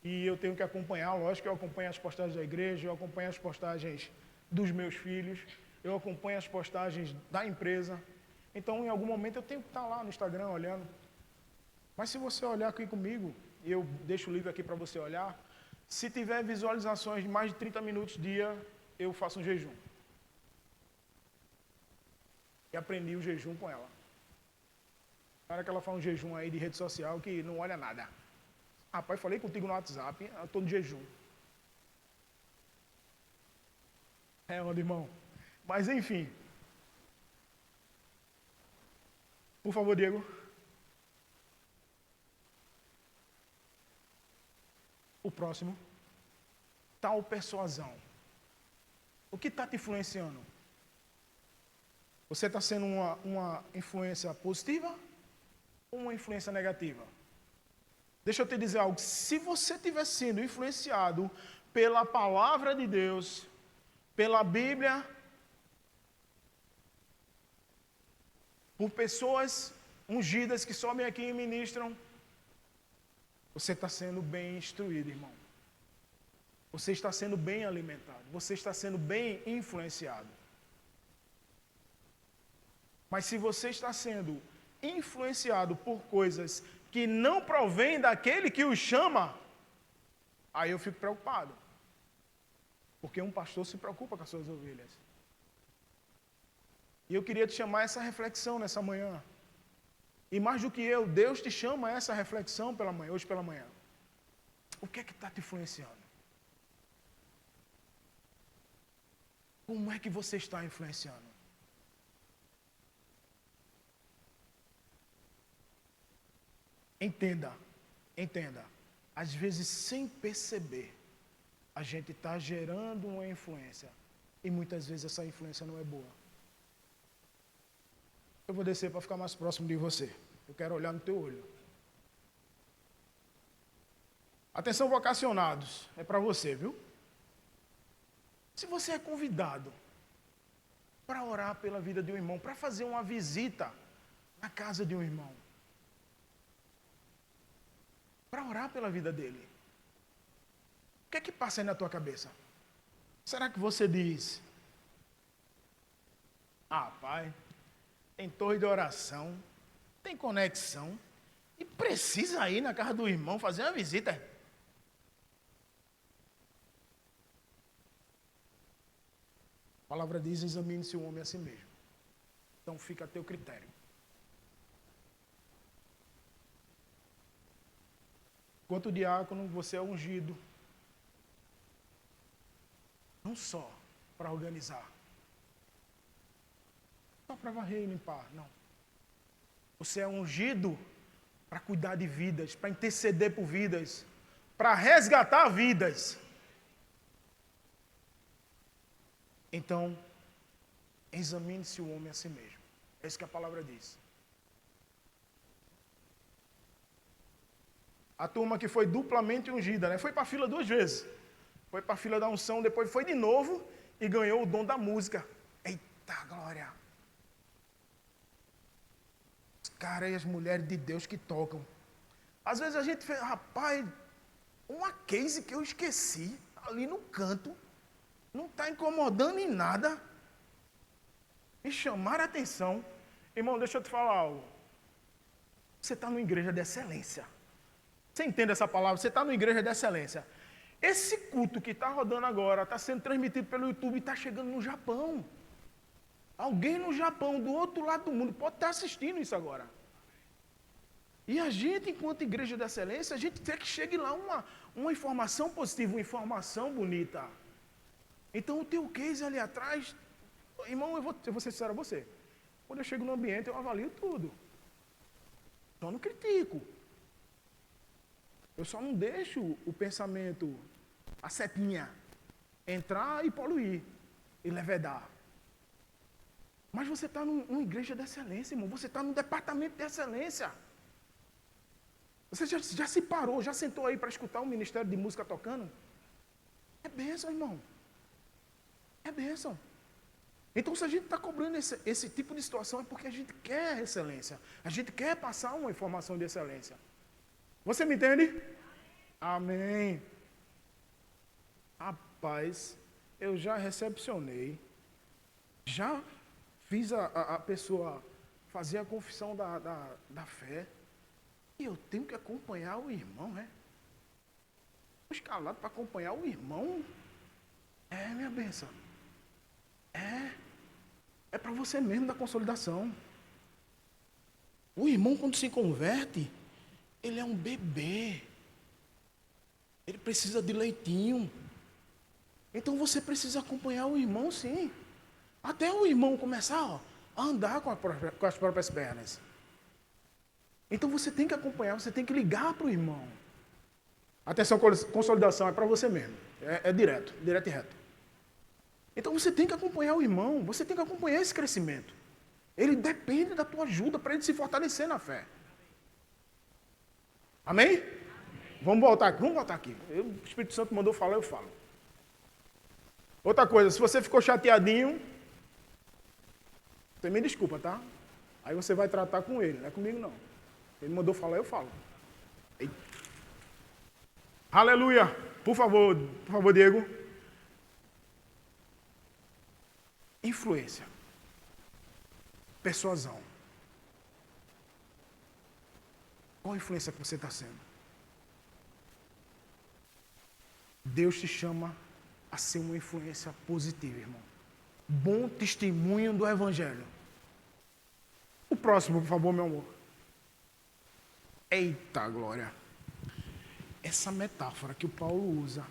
e eu tenho que acompanhar, lógico que eu acompanho as postagens da igreja, eu acompanho as postagens dos meus filhos, eu acompanho as postagens da empresa. Então, em algum momento, eu tenho que estar lá no Instagram olhando. Mas se você olhar aqui comigo, e eu deixo o livro aqui para você olhar, se tiver visualizações de mais de 30 minutos dia, eu faço um jejum. E aprendi o jejum com ela. Na hora que ela fala um jejum aí de rede social que não olha nada. Rapaz, falei contigo no WhatsApp, eu estou no jejum. É, onde, irmão? Mas, enfim, Por favor, Diego. O próximo. Tal persuasão. O que está te influenciando? Você está sendo uma influência positiva ou uma influência negativa? Deixa eu te dizer algo. Se você estiver sendo influenciado pela palavra de Deus, pela Bíblia, por pessoas ungidas que sobem aqui e ministram, você está sendo bem instruído, irmão. Você está sendo bem alimentado. Você está sendo bem influenciado. Mas se você está sendo influenciado por coisas que não provêm daquele que o chama, aí eu fico preocupado. Porque um pastor se preocupa com as suas ovelhas. E eu queria te chamar a essa reflexão nessa manhã. E mais do que eu, Deus te chama a essa reflexão hoje pela manhã. O que é que está te influenciando? Como é que você está influenciando? Entenda. Às vezes, sem perceber, a gente está gerando uma influência. E muitas vezes essa influência não é boa. Eu vou descer para ficar mais próximo de você. Eu quero olhar no teu olho. Atenção, vocacionados. É para você, viu? Se você é convidado para orar pela vida de um irmão, para fazer uma visita na casa de um irmão, para orar pela vida dele, o que é que passa aí na tua cabeça? Será que você diz: ah, pai, tem torre de oração, tem conexão, e precisa ir na casa do irmão fazer uma visita? A palavra diz: examine-se o homem a si mesmo. Então fica a teu critério. Quanto diácono, você é ungido. Não só para organizar. Só para varrer e limpar, não. Você é ungido para cuidar de vidas, para interceder por vidas, para resgatar vidas. Então, examine-se o homem a si mesmo. É isso que a palavra diz. A turma que foi duplamente ungida, né? Foi para a fila 2 vezes. Foi para a fila da unção, depois foi de novo e ganhou o dom da música. Eita glória! Os caras e as mulheres de Deus que tocam. Às vezes a gente fez, rapaz, uma case que eu esqueci ali no canto. Não está incomodando em nada. Me chamaram a atenção. Irmão, deixa eu te falar algo. Você está numa igreja de excelência. Você entende essa palavra? Você está numa igreja de excelência. Esse culto que está rodando agora, está sendo transmitido pelo YouTube e está chegando no Japão. Alguém no Japão, do outro lado do mundo, pode estar assistindo isso agora. E a gente, enquanto igreja de excelência, a gente quer que chegue lá uma informação positiva, uma informação bonita. Então, o teu case ali atrás, irmão, eu vou ser sincero a você. Quando eu chego no ambiente, eu avalio tudo. Só não critico. Eu só não deixo o pensamento, a setinha, entrar e poluir, e levedar. Mas você está numa igreja de excelência, irmão. Você está num departamento de excelência. Você já se parou, já sentou aí para escutar um ministério de música tocando? É bênção, irmão. É bênção. Então, se a gente está cobrando esse tipo de situação, é porque a gente quer excelência. A gente quer passar uma informação de excelência. Você me entende? Amém. Rapaz, eu já recepcionei, já fiz a pessoa fazer a confissão da fé, e eu tenho que acompanhar o irmão, né? Estou escalado para acompanhar o irmão. É, minha bênção. É para você mesmo da consolidação. O irmão, quando se converte, ele é um bebê. Ele precisa de leitinho. Então você precisa acompanhar o irmão, sim. Até o irmão começar a andar com as próprias pernas. Então você tem que acompanhar, você tem que ligar para o irmão. Atenção, consolidação, é para você mesmo. É direto e reto. Então você tem que acompanhar o irmão, você tem que acompanhar esse crescimento. Ele depende da tua ajuda para ele se fortalecer na fé. Amém? Vamos voltar aqui. O Espírito Santo mandou falar, eu falo. Outra coisa, se você ficou chateadinho, você me desculpa, tá? Aí você vai tratar com ele, não é comigo não. Ele mandou falar, eu falo. Eita. Aleluia! Por favor, Diego. Influência. Persuasão. Qual a influência que você está sendo? Deus te chama a ser uma influência positiva, irmão. Bom testemunho do Evangelho. O próximo, por favor, meu amor. Eita glória! Essa metáfora que o Paulo usa.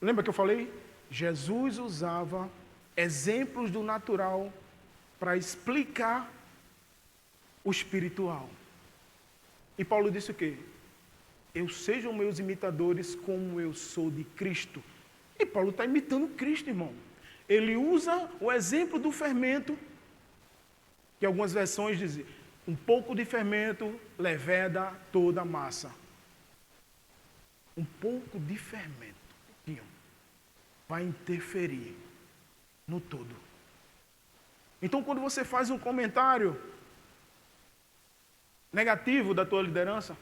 Lembra que eu falei? Jesus usava exemplos do natural para explicar o espiritual. E Paulo disse o quê? Eu sejam meus imitadores como eu sou de Cristo. E Paulo está imitando Cristo, irmão. Ele usa o exemplo do fermento, que algumas versões dizem, um pouco de fermento leveda toda a massa. Um pouco de fermento, vai interferir no todo. Então, quando você faz um comentário negativo da tua liderança,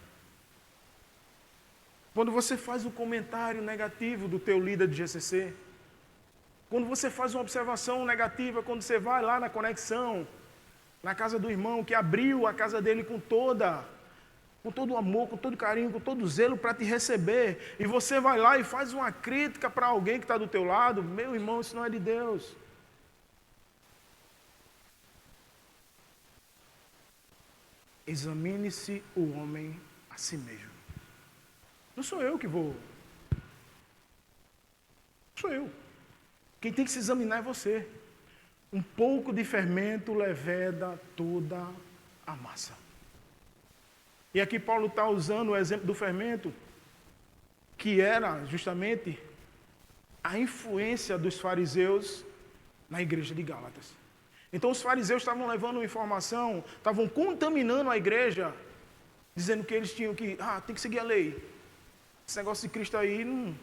quando você faz um comentário negativo do teu líder de GCC, quando você faz uma observação negativa, quando você vai lá na conexão, na casa do irmão que abriu a casa dele com todo o amor, com todo carinho, com todo zelo para te receber, e você vai lá e faz uma crítica para alguém que está do teu lado, meu irmão, isso não é de Deus. Examine-se o homem a si mesmo. Não sou eu que vou. Sou eu. Quem tem que se examinar é você. Um pouco de fermento leveda toda a massa. E aqui Paulo está usando o exemplo do fermento, que era justamente a influência dos fariseus na igreja de Gálatas. Então os fariseus estavam levando informação, estavam contaminando a igreja, dizendo que eles tinham que, tem que seguir a lei. Esse negócio de Cristo aí, não...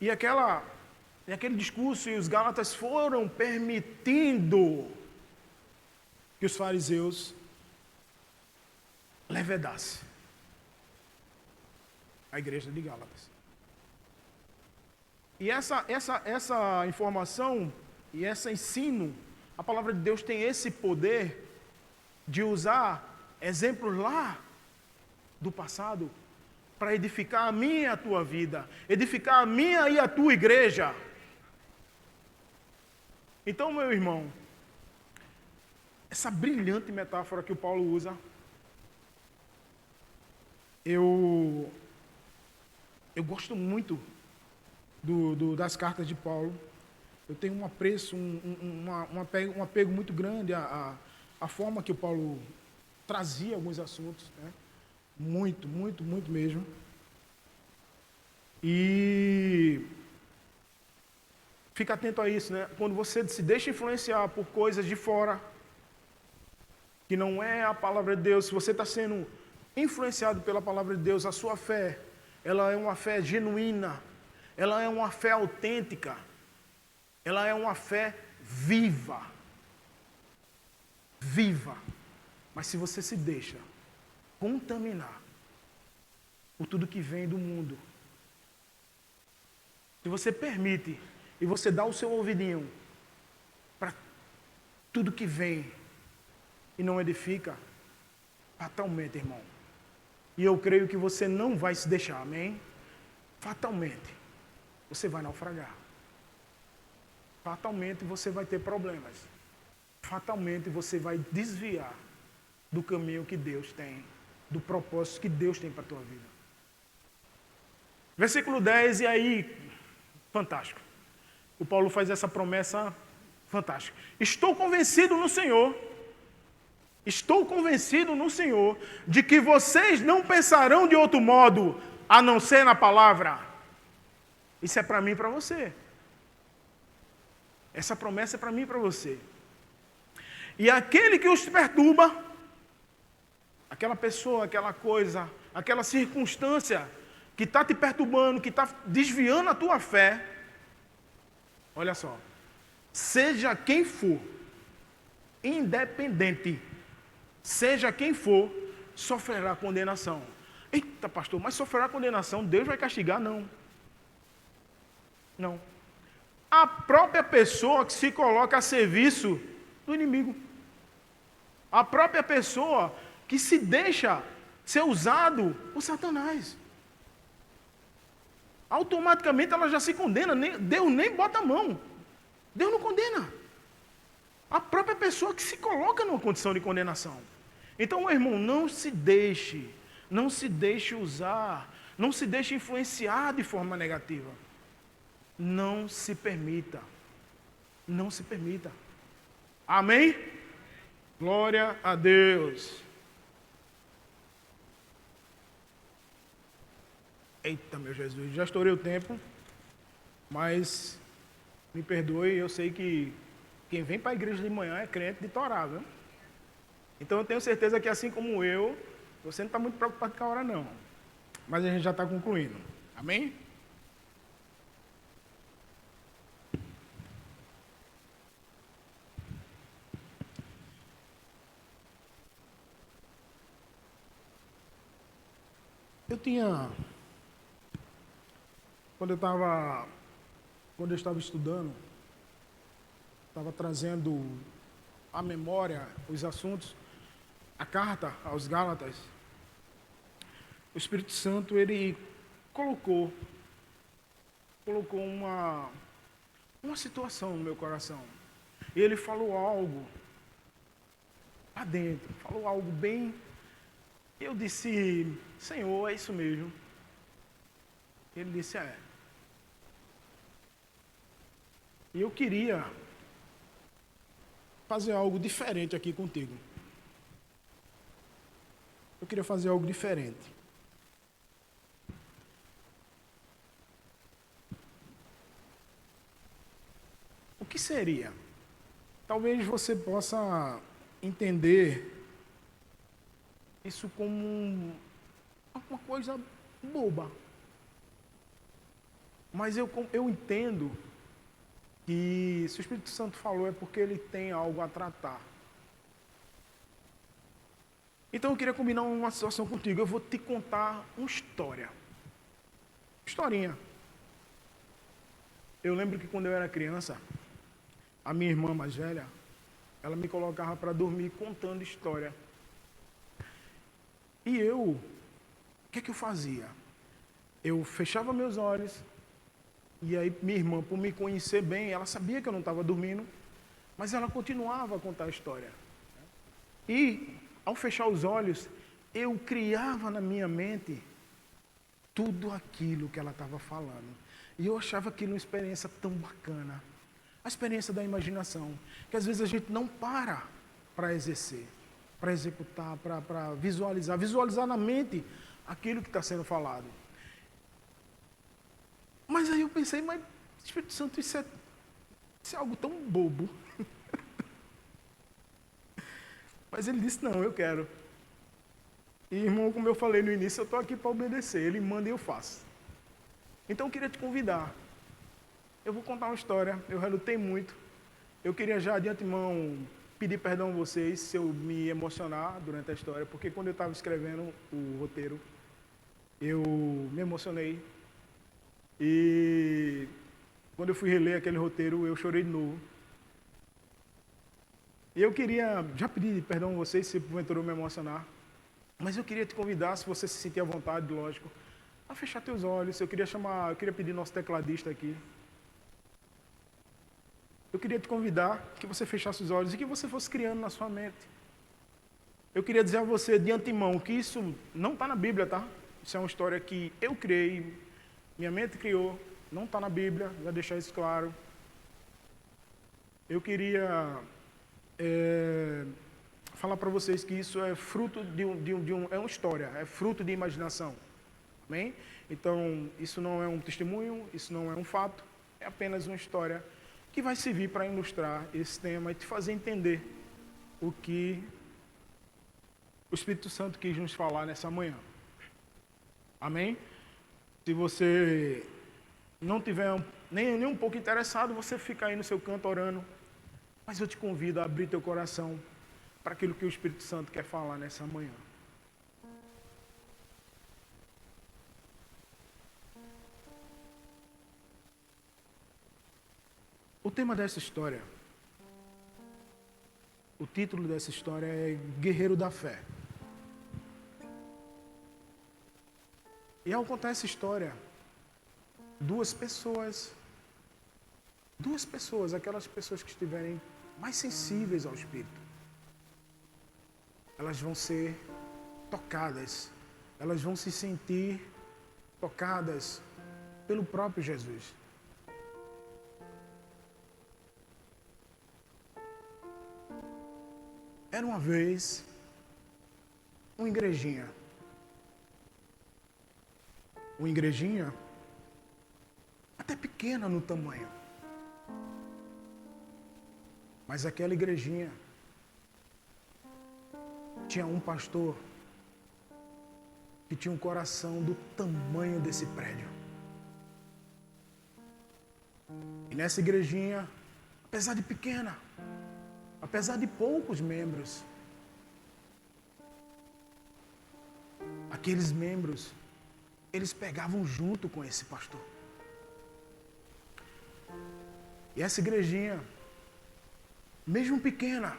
E aquele discurso, e os Gálatas foram permitindo que os fariseus levedassem a igreja de Gálatas. E essa informação e esse ensino, a palavra de Deus tem esse poder de usar exemplos lá do passado para edificar a minha e a tua vida, edificar a minha e a tua igreja. Então, meu irmão, essa brilhante metáfora que o Paulo usa, eu gosto muito das cartas de Paulo. Eu tenho um apreço, um apego muito grande à forma que o Paulo trazia alguns assuntos, né? Muito, muito, muito mesmo. E fica atento a isso, né? Quando você se deixa influenciar por coisas de fora, que não é a palavra de Deus, se você está sendo influenciado pela palavra de Deus, a sua fé, ela é uma fé genuína, ela é uma fé autêntica, ela é uma fé viva. Viva. Mas se você se deixa contaminar por tudo que vem do mundo, se você permite e você dá o seu ouvidinho para tudo que vem e não edifica, fatalmente, irmão, e eu creio que você não vai se deixar, amém? Fatalmente, você vai naufragar. Fatalmente você vai ter problemas. Fatalmente você vai desviar do caminho que Deus tem, do propósito que Deus tem para a tua vida. Versículo 10, e aí, fantástico. O Paulo faz essa promessa Fantástico. Estou convencido no Senhor. Estou convencido no Senhor de que vocês não pensarão de outro modo a não ser na palavra. Isso é para mim e para você. Essa promessa é para mim e para você. E aquele que os perturba, aquela pessoa, aquela coisa, aquela circunstância que está te perturbando, que está desviando a tua fé, olha só, seja quem for, independente, seja quem for, sofrerá condenação. Eita, pastor, mas sofrerá condenação, Deus vai castigar? Não. Não. A própria pessoa que se coloca a serviço do inimigo. A própria pessoa que se deixa ser usado por Satanás. Automaticamente ela já se condena, Deus nem bota a mão. Deus não condena. A própria pessoa que se coloca numa condição de condenação. Então, meu irmão, não se deixe usar, não se deixe influenciar de forma negativa. Não se permita. Não se permita. Amém? Glória a Deus. Eita, meu Jesus, já estourei o tempo, mas me perdoe, eu sei que quem vem para a igreja de manhã é crente de Torá, viu? Então eu tenho certeza que assim como eu, você não está muito preocupado com a hora não. Mas a gente já está concluindo. Amém? Quando eu estava estudando, estava trazendo à memória os assuntos, a carta aos Gálatas, o Espírito Santo, ele colocou uma situação no meu coração. E ele falou algo lá dentro, falou algo bem... Eu disse, Senhor, é isso mesmo. Ele disse, é. E eu queria fazer algo diferente aqui contigo. Eu queria fazer algo diferente. O que seria? Talvez você possa entender isso como uma coisa boba. Mas eu entendo que se o Espírito Santo falou é porque ele tem algo a tratar. Então eu queria combinar uma situação contigo. Eu vou te contar uma história. Historinha. Eu lembro que quando eu era criança, a minha irmã mais velha, ela me colocava para dormir contando história. E o que é que eu fazia? Eu fechava meus olhos, e aí minha irmã, por me conhecer bem, ela sabia que eu não estava dormindo, mas ela continuava a contar a história. E, ao fechar os olhos, eu criava na minha mente tudo aquilo que ela estava falando. E eu achava aquilo uma experiência tão bacana. A experiência da imaginação, que às vezes a gente não para exercer, para executar, para visualizar na mente aquilo que está sendo falado. Mas aí eu pensei, mas Espírito Santo, isso é algo tão bobo. Mas ele disse, não, eu quero. E irmão, como eu falei no início, eu estou aqui para obedecer. Ele manda e eu faço. Então eu queria te convidar. Eu vou contar uma história, eu relutei muito. Eu queria já de antemão pedir perdão a vocês se eu me emocionar durante a história, porque quando eu estava escrevendo o roteiro, eu me emocionei. E quando eu fui reler aquele roteiro, eu chorei de novo. E eu queria já pedir perdão a vocês se porventura eu me emocionar, mas eu queria te convidar, se você se sentir à vontade, lógico, a fechar teus olhos. Eu queria pedir nosso tecladista aqui. Eu queria te convidar que você fechasse os olhos e que você fosse criando na sua mente. Eu queria dizer a você de antemão que isso não está na Bíblia, tá? Isso é uma história que eu criei, minha mente criou, não está na Bíblia, já deixar isso claro. Eu queria falar para vocês que isso é fruto é uma história, é fruto de imaginação. Amém? Então, isso não é um testemunho, isso não é um fato, é apenas uma história que vai servir para ilustrar esse tema e te fazer entender o que o Espírito Santo quis nos falar nessa manhã. Amém? Se você não tiver nem um pouco interessado, você fica aí no seu canto orando. Mas eu te convido a abrir teu coração para aquilo que o Espírito Santo quer falar nessa manhã. O tema dessa história, o título dessa história é Guerreiro da Fé. E ao contar essa história, duas pessoas, aquelas pessoas que estiverem mais sensíveis ao Espírito, elas vão ser tocadas, elas vão se sentir tocadas pelo próprio Jesus. Era uma vez uma igrejinha. Uma igrejinha até pequena no tamanho. Mas aquela igrejinha tinha um pastor que tinha um coração do tamanho desse prédio. E nessa igrejinha, apesar de pequena, apesar de poucos membros, aqueles membros, eles pegavam junto com esse pastor. E essa igrejinha, mesmo pequena,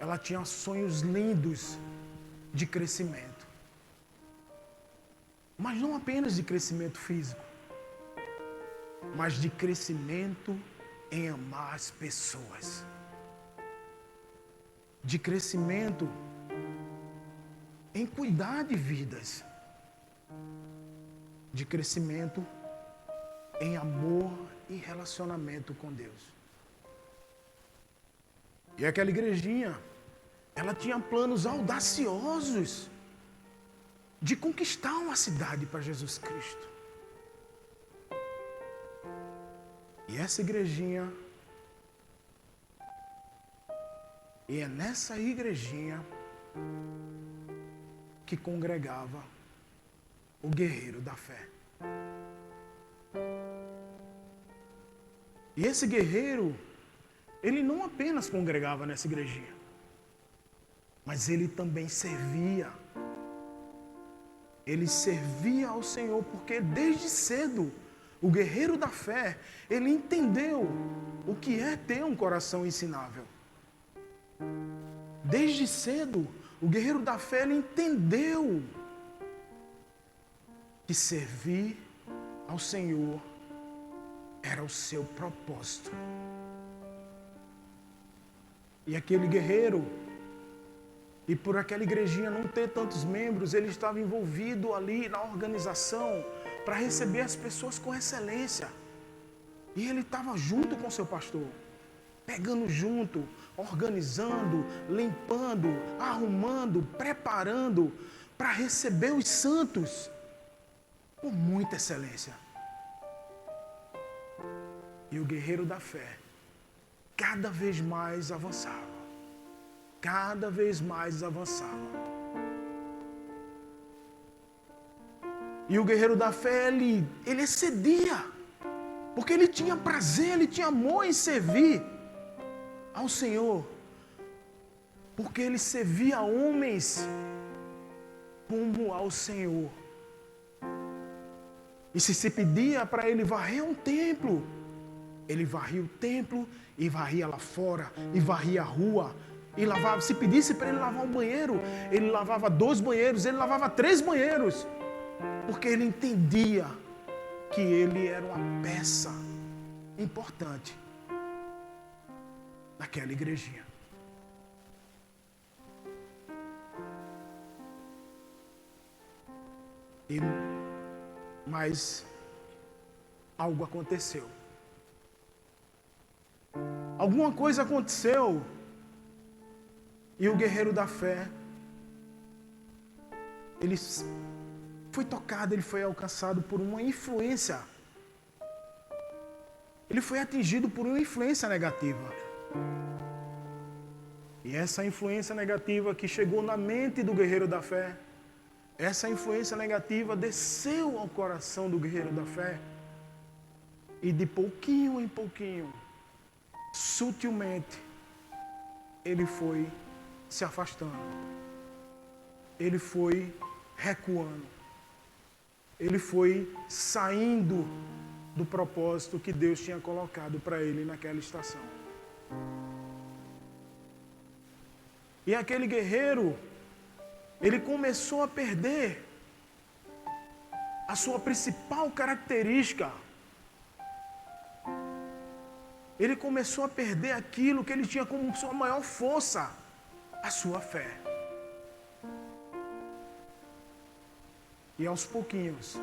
ela tinha sonhos lindos de crescimento. Mas não apenas de crescimento físico, mas de crescimento em amar as pessoas. De crescimento em cuidar de vidas. De crescimento em amor e relacionamento com Deus. E aquela igrejinha, ela tinha planos audaciosos de conquistar uma cidade para Jesus Cristo. E essa igrejinha, e é nessa igrejinha que congregava o guerreiro da fé. E esse guerreiro, ele não apenas congregava nessa igrejinha, mas ele também servia. Ele servia ao Senhor, porque desde cedo, o guerreiro da fé, ele entendeu o que é ter um coração ensinável. Desde cedo, o guerreiro da fé, ele entendeu que servir ao Senhor era o seu propósito. E aquele guerreiro, e por aquela igrejinha não ter tantos membros, ele estava envolvido ali na organização para receber as pessoas com excelência. E ele estava junto com seu pastor, pegando junto, organizando, limpando, arrumando, preparando para receber os santos com muita excelência. E o guerreiro da fé cada vez mais avançava. Cada vez mais avançava. E o guerreiro da fé, ele excedia. Porque ele tinha prazer, ele tinha amor em servir ao Senhor. Porque ele servia homens como ao Senhor. E se pedia para ele varrer um templo, ele varria o templo e varria lá fora, e varria a rua, e lavava. Se pedisse para ele lavar um banheiro, ele lavava 2 banheiros, ele lavava 3 banheiros, porque ele entendia que ele era uma peça importante naquela igrejinha. Mas algo aconteceu. Alguma coisa aconteceu. E o guerreiro da fé, ele foi tocado, ele foi alcançado por uma influência. Ele foi atingido por uma influência negativa. E essa influência negativa que chegou na mente do guerreiro da fé, essa influência negativa desceu ao coração do guerreiro da fé. E de pouquinho em pouquinho, sutilmente, ele foi se afastando. Ele foi recuando. Ele foi saindo do propósito que Deus tinha colocado para ele naquela estação. E aquele guerreiro, ele começou a perder a sua principal característica. Ele começou a perder aquilo que ele tinha como sua maior força, a sua fé. E aos pouquinhos,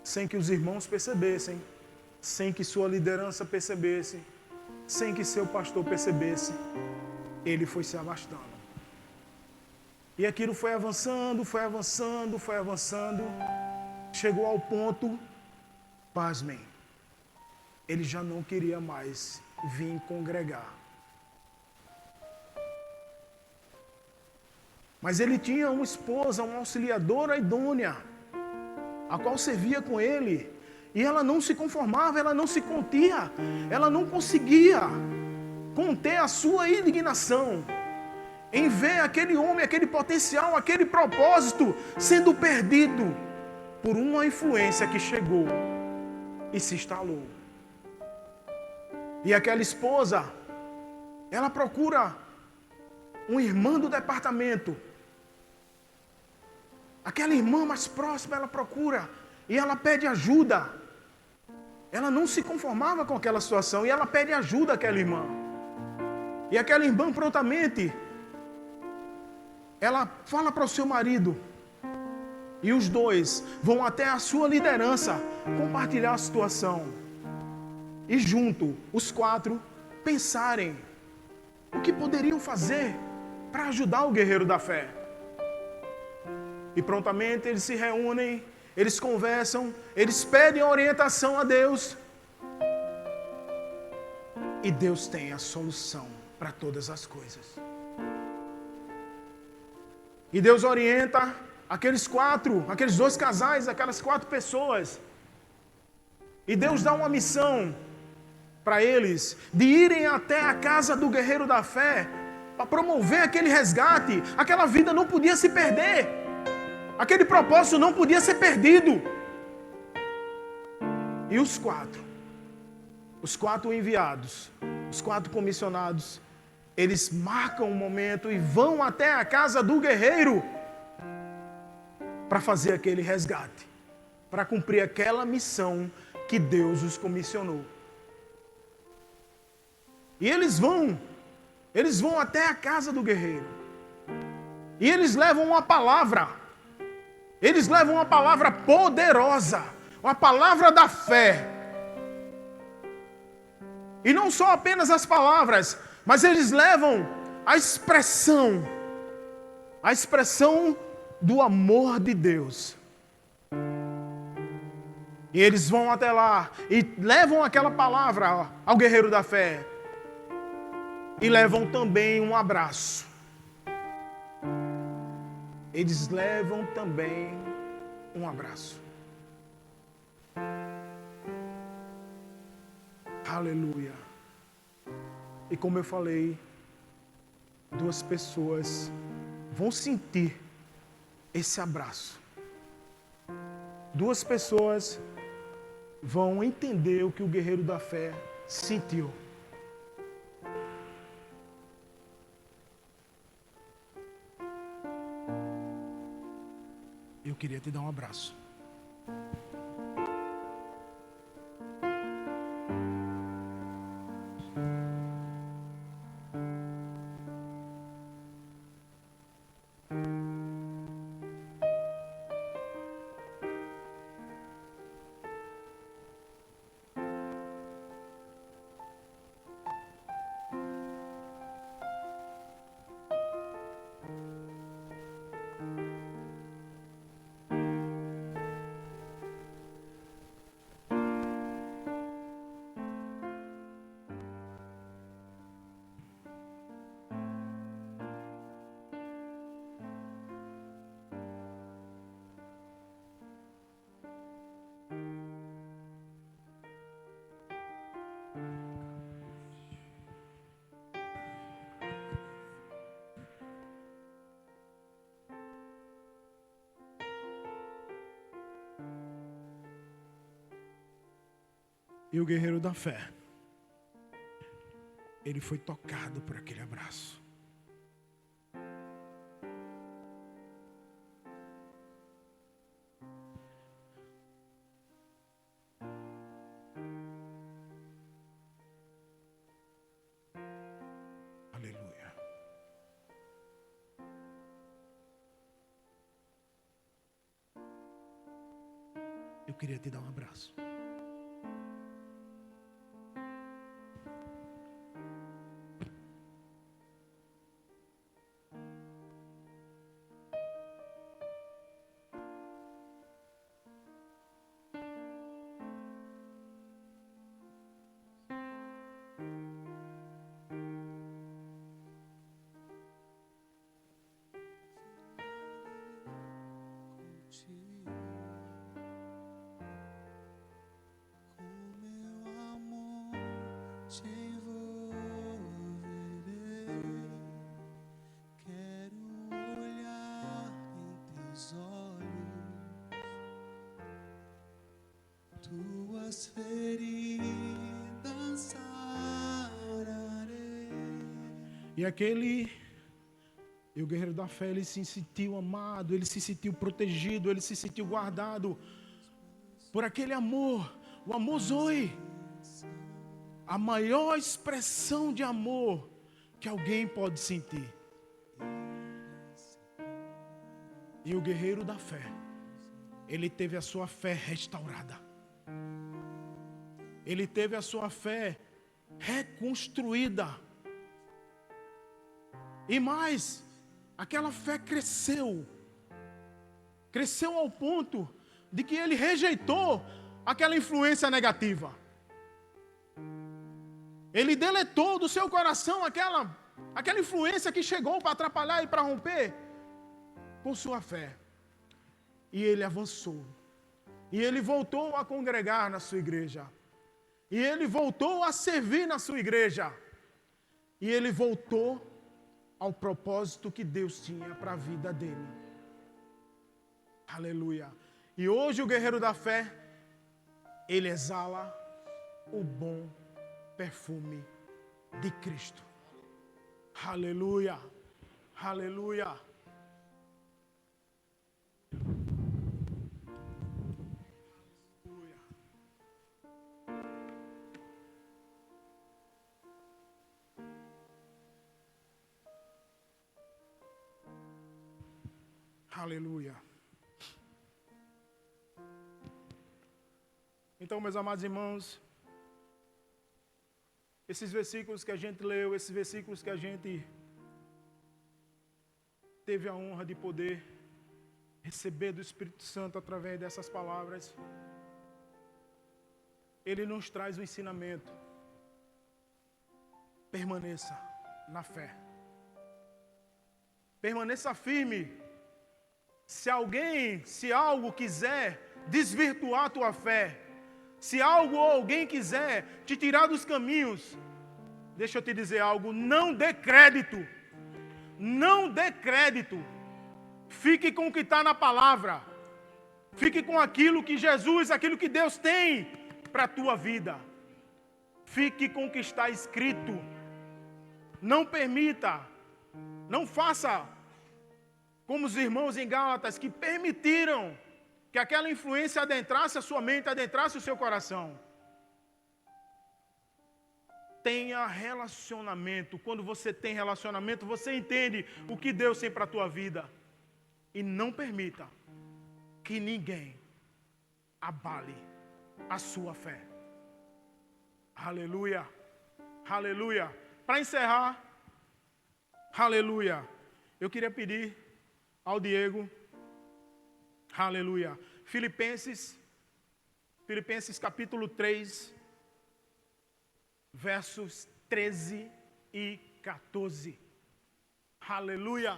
sem que os irmãos percebessem, sem que sua liderança percebesse, sem que seu pastor percebesse, ele foi se abastando. E aquilo foi avançando, foi avançando, foi avançando, chegou ao ponto, pasmem, ele já não queria mais vir congregar. Mas ele tinha uma esposa, uma auxiliadora idônea, a qual servia com ele, e ela não se conformava, ela não se contia, ela não conseguia conter a sua indignação em ver aquele homem, aquele potencial, aquele propósito sendo perdido por uma influência que chegou e se instalou. E aquela esposa, ela procura uma irmã do departamento. Aquela irmã mais próxima, ela procura e ela pede ajuda. Ela não se conformava com aquela situação e ela pede ajuda àquela irmã. E aquela irmã prontamente, ela fala para o seu marido. E os dois vão até a sua liderança compartilhar a situação. E junto, os 4 pensarem o que poderiam fazer para ajudar o guerreiro da fé. E prontamente eles se reúnem, eles conversam, eles pedem orientação a Deus. E Deus tem a solução para todas as coisas. E Deus orienta aqueles 2 casais, aquelas 4 pessoas. E Deus dá uma missão para eles de irem até a casa do guerreiro da fé para promover aquele resgate. Aquela vida não podia se perder. Aquele propósito não podia ser perdido. E os 4 enviados, os 4 comissionados, eles marcam um momento e vão até a casa do guerreiro para fazer aquele resgate, para cumprir aquela missão que Deus os comissionou. E eles vão até a casa do guerreiro. E eles levam uma palavra. Eles levam uma palavra poderosa, uma palavra da fé. E não só apenas as palavras, mas eles levam a expressão do amor de Deus. E eles vão até lá e levam aquela palavra ao guerreiro da fé. E levam também um abraço. Eles levam também um abraço. Aleluia. E como eu falei, 2 pessoas vão sentir esse abraço. 2 pessoas vão entender o que o guerreiro da fé sentiu. Eu queria te dar um abraço. E o guerreiro da fé, ele foi tocado por aquele abraço. Aleluia. Eu queria te dar um abraço. Te envolverei, quero olhar em teus olhos, tuas feridas sararei. E o guerreiro da fé, ele se sentiu amado, ele se sentiu protegido, ele se sentiu guardado por aquele amor, o amor Zoe. A maior expressão de amor que alguém pode sentir. E o guerreiro da fé, ele teve a sua fé restaurada. Ele teve a sua fé reconstruída. E mais, aquela fé cresceu. Cresceu ao ponto de que ele rejeitou aquela influência negativa. Ele deletou do seu coração aquela influência que chegou para atrapalhar e para romper com sua fé. E ele avançou. E ele voltou a congregar na sua igreja. E ele voltou a servir na sua igreja. E ele voltou ao propósito que Deus tinha para a vida dele. Aleluia. E hoje o guerreiro da fé, ele exala o bom perfume de Cristo. Aleluia. Aleluia. Aleluia. Então, meus amados irmãos, esses versículos que a gente leu, esses versículos que a gente teve a honra de poder receber do Espírito Santo através dessas palavras, ele nos traz o ensinamento. Permaneça na fé. Permaneça firme. Se algo quiser desvirtuar a tua fé, se algo ou alguém quiser te tirar dos caminhos, deixa eu te dizer algo, não dê crédito. Não dê crédito. Fique com o que está na palavra. Fique com aquilo que Jesus, aquilo que Deus tem para a tua vida. Fique com o que está escrito. Não permita, não faça como os irmãos em Gálatas que permitiram que aquela influência adentrasse a sua mente, adentrasse o seu coração. Tenha relacionamento. Quando você tem relacionamento, você entende o que Deus tem para a tua vida. E não permita que ninguém abale a sua fé. Aleluia. Aleluia. Para encerrar, aleluia, eu queria pedir ao Diego, aleluia, Filipenses capítulo 3, versos 13 e 14. Aleluia.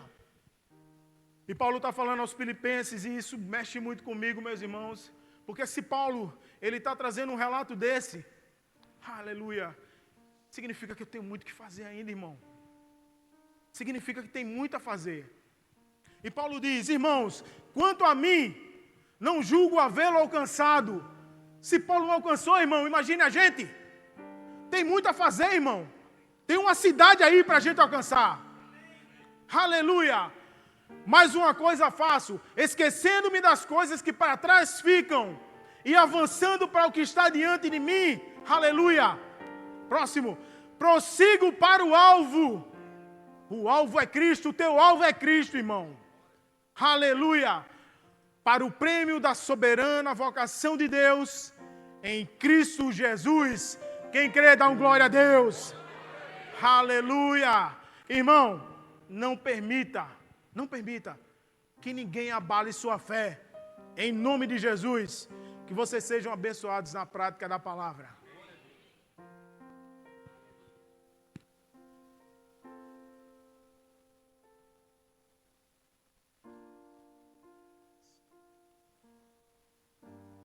E Paulo está falando aos Filipenses, e isso mexe muito comigo, meus irmãos, porque se Paulo, ele está trazendo um relato desse, aleluia, significa que eu tenho muito que fazer ainda, irmão. Significa que tem muito a fazer. E Paulo diz, irmãos, quanto a mim, não julgo havê-lo alcançado, Se Paulo não alcançou, irmão, imagine a gente. Tem muito a fazer, irmão. Tem uma cidade aí para a gente alcançar. Aleluia. Mais uma coisa faço, esquecendo-me das coisas que para trás ficam e avançando para o que está diante de mim. Aleluia. Próximo. Prossigo para o alvo. O alvo é Cristo, o teu alvo é Cristo, irmão. Aleluia. Para o prêmio da soberana vocação de Deus em Cristo Jesus. Quem crê, dá um glória a Deus. Aleluia. Irmão, não permita que ninguém abale sua fé. Em nome de Jesus, que vocês sejam abençoados na prática da palavra.